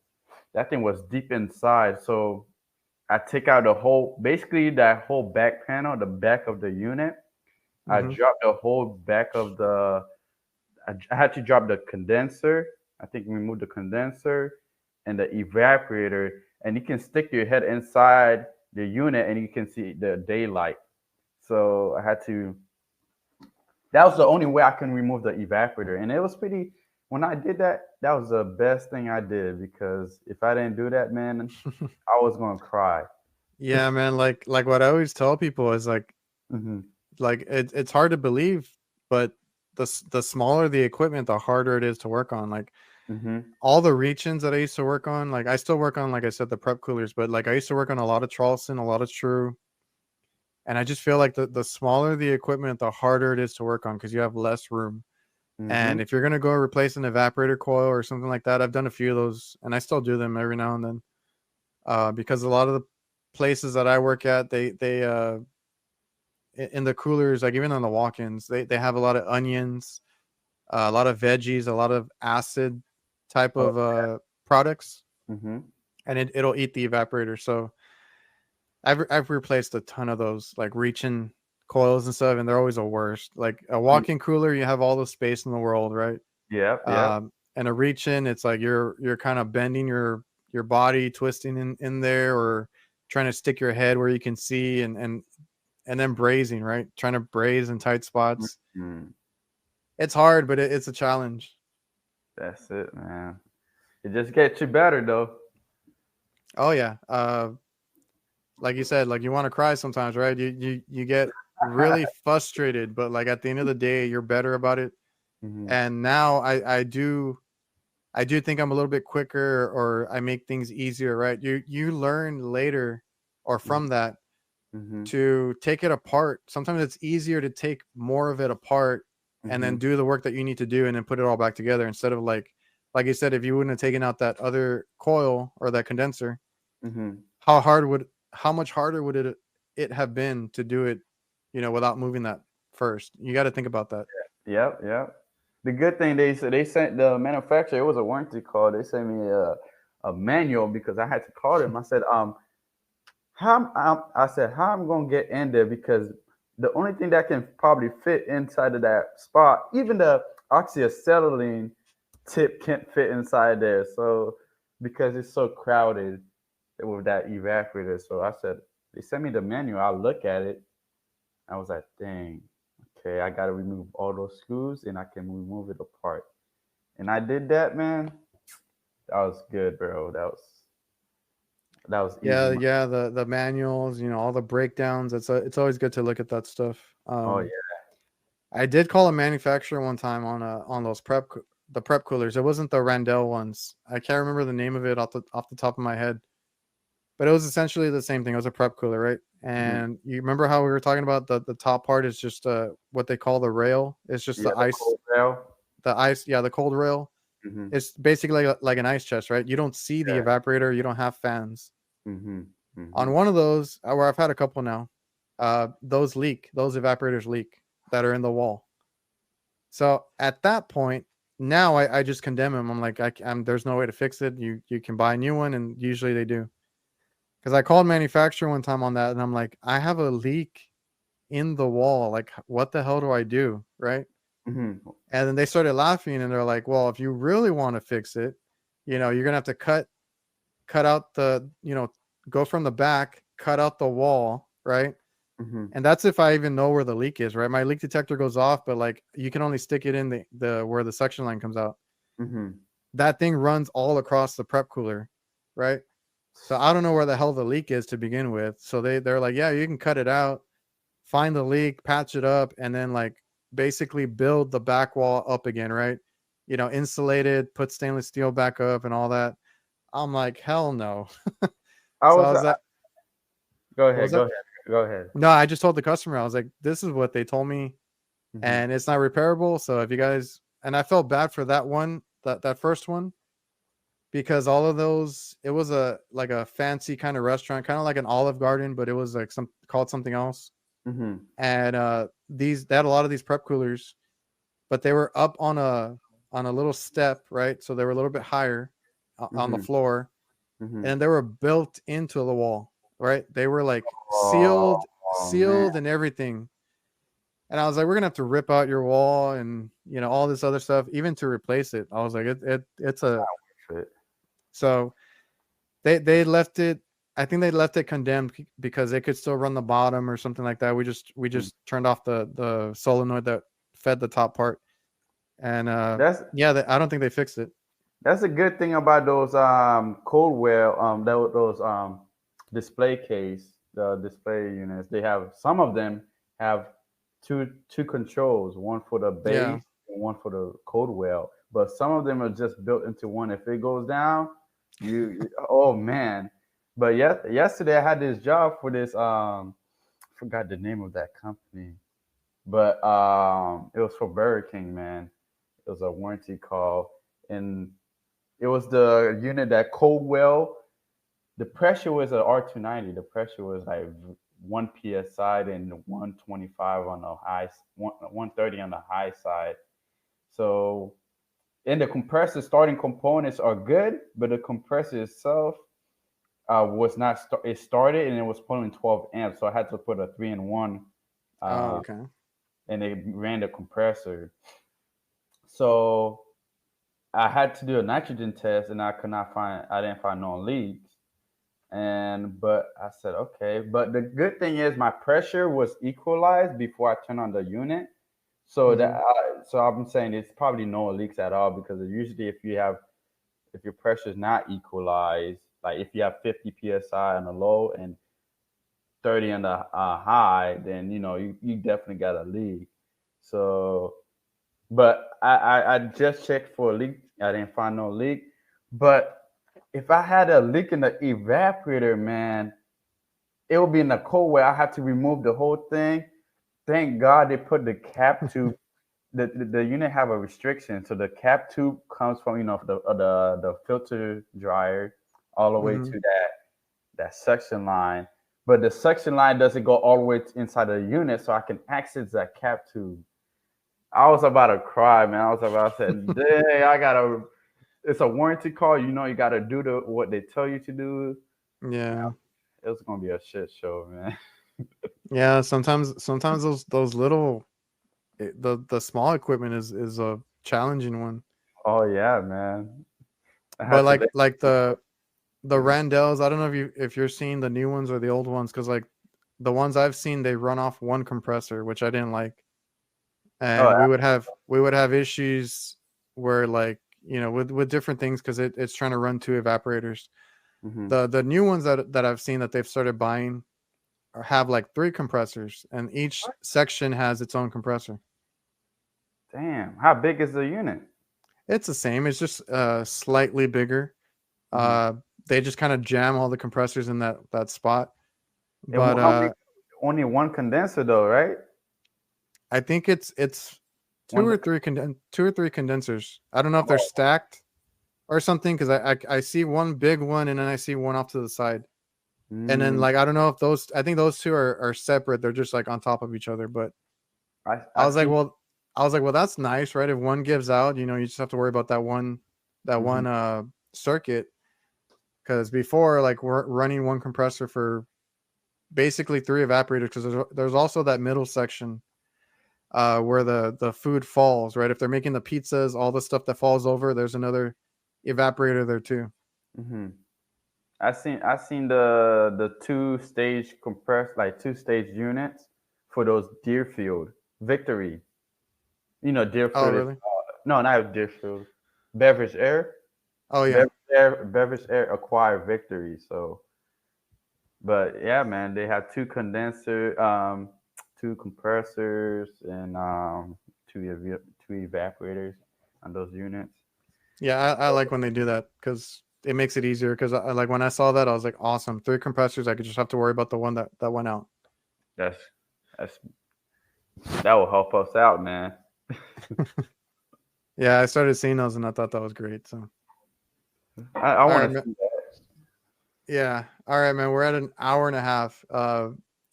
That thing was deep inside, so I take out the whole, basically that whole back panel, the back of the unit. I Hmm. dropped the whole back of the. I had to drop the condenser, I think remove the condenser and the evaporator, and you can stick your head inside the unit and you can see the daylight. So I had to. That was the only way I can remove the evaporator, and it was pretty. When I did that, that was the best thing I did because if I didn't do that, man, I was gonna cry. Yeah, man. Like what I always tell people is Hmm. like it's hard to believe, but the smaller the equipment, the harder it is to work on. Like Hmm. all the reach-ins that I used to work on, like I still work on, like I said, the prep coolers, but like I used to work on a lot of Charleston, a lot of True, and I just feel like the smaller the equipment, the harder it is to work on because you have less room. And Hmm. if you're gonna go replace an evaporator coil or something like that, I've done a few of those, and I still do them every now and then, because a lot of the places that I work at, they in the coolers, like even on the walk-ins, they have a lot of onions, a lot of veggies, a lot of acid type Oh, of products, hmm. and it'll eat the evaporator. So I've replaced a ton of those, like reaching coils and stuff, and they're always the worst. Like a walk-in cooler, you have all the space in the world, right? Yep, yep. And a reach in, it's like you're kind of bending your body, twisting in there, or trying to stick your head where you can see, and then brazing, right? Trying to braze in tight spots. Mhm. It's hard, but it's a challenge. That's it, man. It just gets you better though. Oh yeah. Like you said, like you want to cry sometimes, right? You get really frustrated, but like at the end of the day, you're better about it. Hmm. And now I do think I'm a little bit quicker, or I make things easier, right? You learn later or from that Hmm. to take it apart. Sometimes it's easier to take more of it apart and Hmm. then do the work that you need to do and then put it all back together, instead of like you said, if you wouldn't have taken out that other coil or that condenser, Hmm. how much harder would it have been to do it, without moving that first? You got to think about that. Yep, yep. The good thing they said they sent the manufacturer. It was a warranty call. They sent me a manual because I had to call them. I said, I said, how I'm gonna get in there because the only thing that can probably fit inside of that spot, even the oxyacetylene tip can't fit inside there. So because it's so crowded with that evaporator. So I said, they sent me the manual. I look at it. I was like, dang, okay, I gotta remove all those screws and I can remove it apart. And I did that, man. That was good, bro. That was easy. Yeah, yeah, the manuals, all the breakdowns. It's always good to look at that stuff. Oh yeah. I did call a manufacturer one time on those the prep coolers. It wasn't the Randell ones. I can't remember the name of it off the top of my head, but it was essentially the same thing. It was a prep cooler, right? Hmm. And you remember how we were talking about the top part is just what they call the rail. It's just Yeah, the cold rail. yeah, the cold rail. Hmm. It's basically like an ice chest, right? You don't see the Yeah. evaporator. You don't have fans. Hmm. On Hmm. one of those, where I've had a couple now, those evaporators leak that are in the wall. So at that point, now I just condemn him. I'm like, there's no way to fix it. You can buy a new one, and usually they do. Because I called manufacturer one time on that, and I'm like, I have a leak in the wall. Like, what the hell do I do, right? Hmm. And then they started laughing, and they're like, well, if you really want to fix it, you're gonna have to cut out go from the back, cut out the wall, right? Hmm. And that's if I even know where the leak is, right? My leak detector goes off, but like you can only stick it in the where the suction line comes out. Hmm. That thing runs all across the prep cooler, right? So I don't know where the hell the leak is to begin with. So they're like, yeah, you can cut it out, find the leak, patch it up, and then like basically build the back wall up again, right? Insulate it, put stainless steel back up and all that. I'm like, hell no. I So I was. was like, Go what was ahead. Go that? ahead. Go ahead. No, I just told the customer, I was like, this is what they told me, Hmm. and it's not repairable. So if you guys, and I felt bad for that one, that first one, because all of those, it was a fancy kind of restaurant, kind of like an Olive Garden, but it was like some called something else. Hmm. And they had a lot of these prep coolers, but they were up on a little step, right? So they were a little bit higher on the Hmm. floor, Hmm. and they were built into the wall, right? They were like Oh, sealed, oh man. and everything. And I was like, we're gonna have to rip out your wall and all this other stuff, even to replace it. I was like, it's a Shit. so they left it. I think they left it condemned because they could still run the bottom or something like that. Mm. We just turned off the solenoid that fed the top part, and That's yeah, I don't think they fixed it. That's a good thing about those Coldwell those display case, the display units. They have some of them have two controls, one for the Yeah. base and one for the Coldwell. But some of them are just built into one. If it goes down, oh man. But yesterday I had this job for this forgot the name of that company, but it was for Burger King, man. It was a warranty call, and it was the unit that Coldwell. The pressure was an R290. The pressure was like 1 psi and 125 on the high, 130 on the high side. So, and the compressor starting components are good, but the compressor itself was not. It started and it was pulling 12 amps, so I had to put a 3-in-1, Oh, uh, okay. and it ran the compressor. So I had to do a nitrogen test, and I didn't find no leaks. But I said okay. But the good thing is my pressure was equalized before I turned on the unit. So Hmm. so I'm saying it's probably no leaks at all, because usually if your pressure is not equalized, like if you have 50 psi on the low and 30 on the high, then you definitely got a leak. So, but I just checked for a leak. I didn't find no leak. But if I had a leak in the evaporator, man, it would be in the cold where I had to remove the whole thing. Thank God they put the cap tube. The unit have a restriction, so the cap tube comes from the filter dryer all the way to Hmm. that suction line. But the suction line doesn't go all the way inside the unit, so I can access that cap tube. I was about to cry, man. I was about to say, "Dang, I gotta." It's a warranty call. You gotta do what they tell you to do. Yeah. It was gonna be a shit show, man. Yeah. Sometimes those little the small equipment is a challenging one. Oh yeah, man. I But had to let. like the Randels, I don't know if you're seeing the new ones or the old ones, because like the ones I've seen, they run off one compressor, which I didn't like, Oh, and we would have issues where like with different things because it's trying to run two evaporators. mm-hmm. The new ones that I've seen that they've started buying have like three compressors, and each section has its own compressor. Damn. How big is the unit? It's the same. It's just slightly bigger. Mm-hmm. Uh, they just kind of jam all the compressors in that spot. And But how many? Only one condenser though, right? I think it's One. two or three condensers. I don't know if they're Oh, stacked or something because I see one big one and then I see one off to the side. And then mm, like I don't know if those I think those two are separate. They're just like on top of each other. But I I was like, see. well, that's nice, right? If one gives out, you just have to worry about that Mm-hmm. one circuit. Because before, like we're running one compressor for basically three evaporators. Because there's also that middle section where the food falls, right? If they're making the pizzas, all the stuff that falls over, there's another evaporator there too. Mm-hmm. I seen the two-stage compressed, like two-stage units for those Deerfield Victory. Oh, Deerfield is really? no, not Deerfield. Beverage Air. Oh, yeah. Beverage Air acquired Victory. So, but yeah, man, they have two compressors, and two evaporators on those units. Yeah, I like when they do that because it makes it easier. Because I like when I saw that, I was like, awesome, three compressors. I could just have to worry about the one that went out. That's that's that will help us out, man. Yeah, I started seeing those and I thought that was great. So, I all want right, to man. see that. Yeah, all right, man. We're at an hour and a half.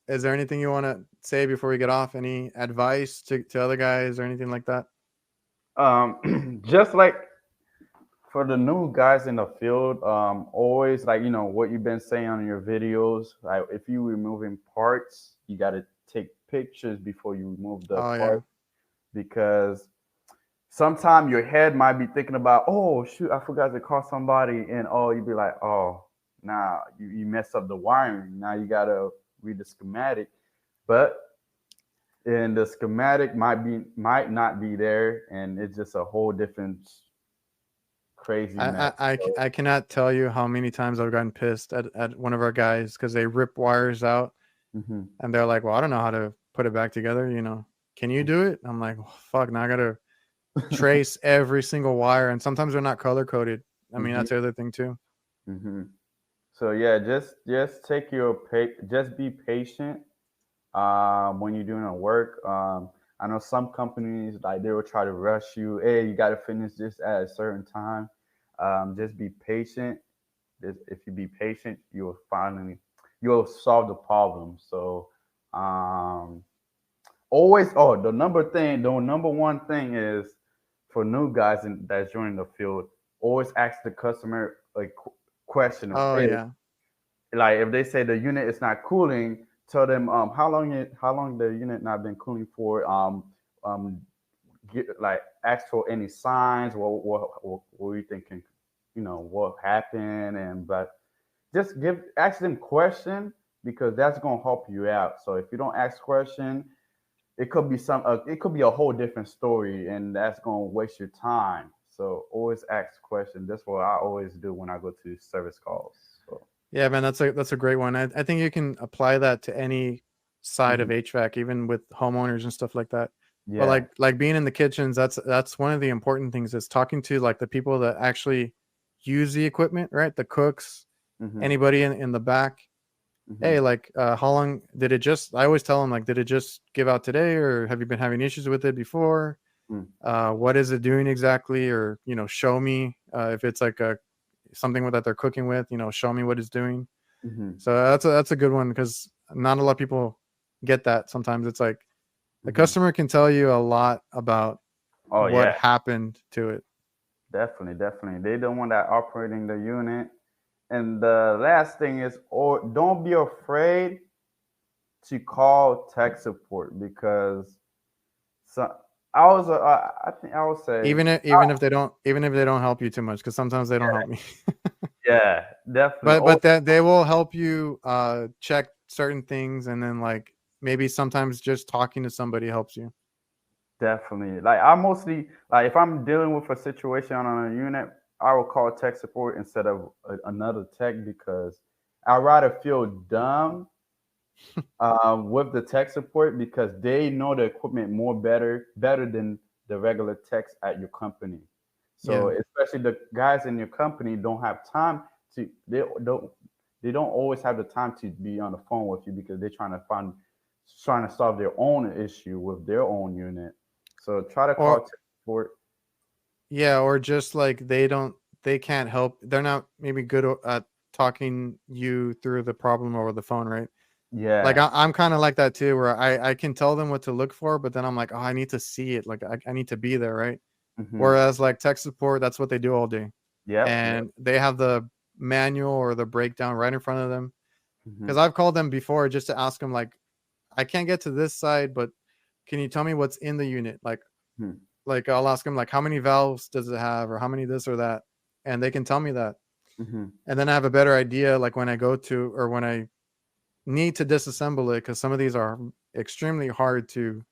Is there anything you want to say before we get off? Any advice to other guys or anything like that? Just like for the new guys in the field, always like what you've been saying on your videos. Like if you removing parts, you got to take pictures before you remove the Oh yeah. part, because sometimes your head might be thinking about, oh shoot, I forgot to call somebody, and oh, you'd be like, oh, nah, you messed up the wiring. Now you gotta read the schematic, but and the schematic might not be there, and it's just a whole different crazy mess. So, I cannot tell you how many times I've gotten pissed at one of our guys because they rip wires out hmm and they're like, well, I don't know how to put it back together. Can you do it? I'm like, oh, fuck, now I gotta trace every single wire, and sometimes they're not color coded. I mean, hmm that's the other thing too. hmm so yeah, just take your just be patient when you're doing a work. I know some companies like they will try to rush you. Hey, you got to finish this at a certain time. Just be patient. If you be patient, you'll solve the problem. So um, always, the number one thing is for new guys that's joining the field. Always ask the customer a question of, Oh hey, yeah. like if they say the unit is not cooling, tell them how long the unit not been cooling for. Um like ask for any signs. What were you thinking? What happened, and but just give ask them question, because that's gonna help you out. So if you don't ask question, it could be a whole different story, and that's gonna waste your time. So always ask question. That's what I always do when I go to service calls. So Yeah, man, that's a great one. I think you can apply that to any side of mhm. HVAC, even with homeowners and stuff like that. But Yeah. like being in the kitchens, that's one of the important things is talking to like the people that actually use the equipment, right? The cooks, hmm anybody in the back. hmm Hey, like how long did it just I always tell them like, did it just give out today, or have you been having issues with it before? What is it doing exactly? Or, show me if it's like a something that they're cooking with, show me what it's doing. hmm So that's a good one because not a lot of people get that. Sometimes it's like the hmm customer can tell you a lot about Oh what yeah, happened to it. definitely, definitely. They don't want that operating the unit. And the last thing is, or don't be afraid to call tech support, because so I think I would say, Even if they don't help you too much, because sometimes they don't help me. yeah, definitely. but Oh, but that they will help you check certain things, and then like maybe sometimes just talking to somebody helps you. definitely. Like I mostly like if I'm dealing with a situation on a unit, I will call tech support instead of another tech, because I'd rather feel dumb with the tech support, because they know the equipment better than the regular techs at your company. So Yeah. especially the guys in your company don't have time to they don't always have the time to be on the phone with you, because they're trying to solve their own issue with their own unit. So try to call or tech support. Yeah, or just like they can't help. They're not maybe good at talking you through the problem over the phone, right? Like Yeah. I'm kind of like that too, where I can tell them what to look for, but then I'm like, oh, I need to see it. Like I need to be there, right? hmm Whereas like tech support, that's what they do all day, Yep. Yep. and they have the manual or the breakdown right in front of them. hmm Because I've called them before just to ask them like, I can't get to this side, but can you tell me what's in the unit? Like I'll ask them like how many valves does it have or how many this or that, and they can tell me that, hmm and then I have a better idea like when I go to or when I need to disassemble it, because some of these are extremely hard to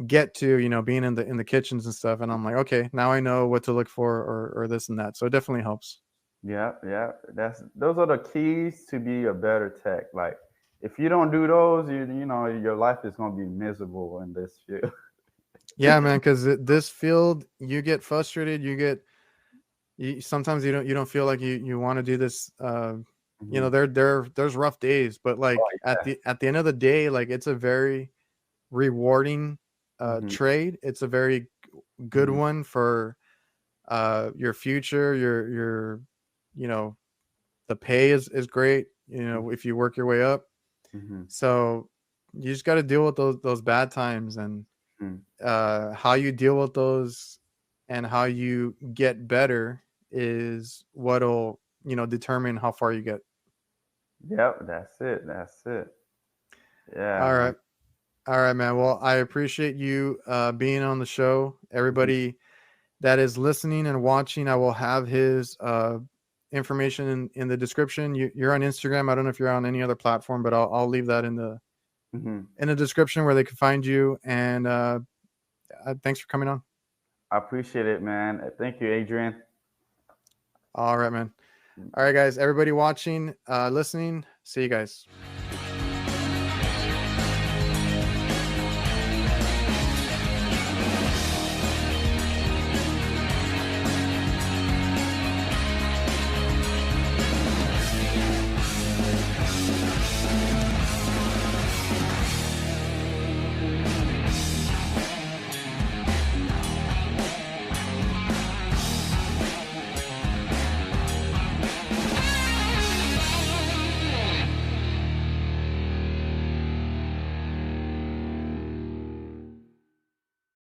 get to, being in the kitchens and stuff, and I'm like, okay, now I know what to look for or this and that, so it definitely helps. Yeah, yeah. Those are the keys to be a better tech. Like if you don't do those, your life is gonna be miserable in this field. Yeah, man, because this field you get frustrated, sometimes you don't feel like you want to do this. hmm There's rough days, but like at the end of the day, like it's a very rewarding hmm trade. It's a very good hmm one for your future. Your you know the pay is great. If you work your way up, hmm so you just got to deal with those bad times, and hmm how you deal with those and how you get better is what'll determine how far you get. Yep, that's it. That's it. Yeah, All man. right. All right, man. Well, I appreciate you being on the show. Mhm. Everybody that is listening and watching, I will have his information in the description. You're on Instagram. I don't know if you're on any other platform, but I'll leave that Mhm. in the description where they can find you. And thanks for coming on. I appreciate it, man. Thank you, Adrian. All right, man. All right, guys. Everybody watching, listening. See you guys.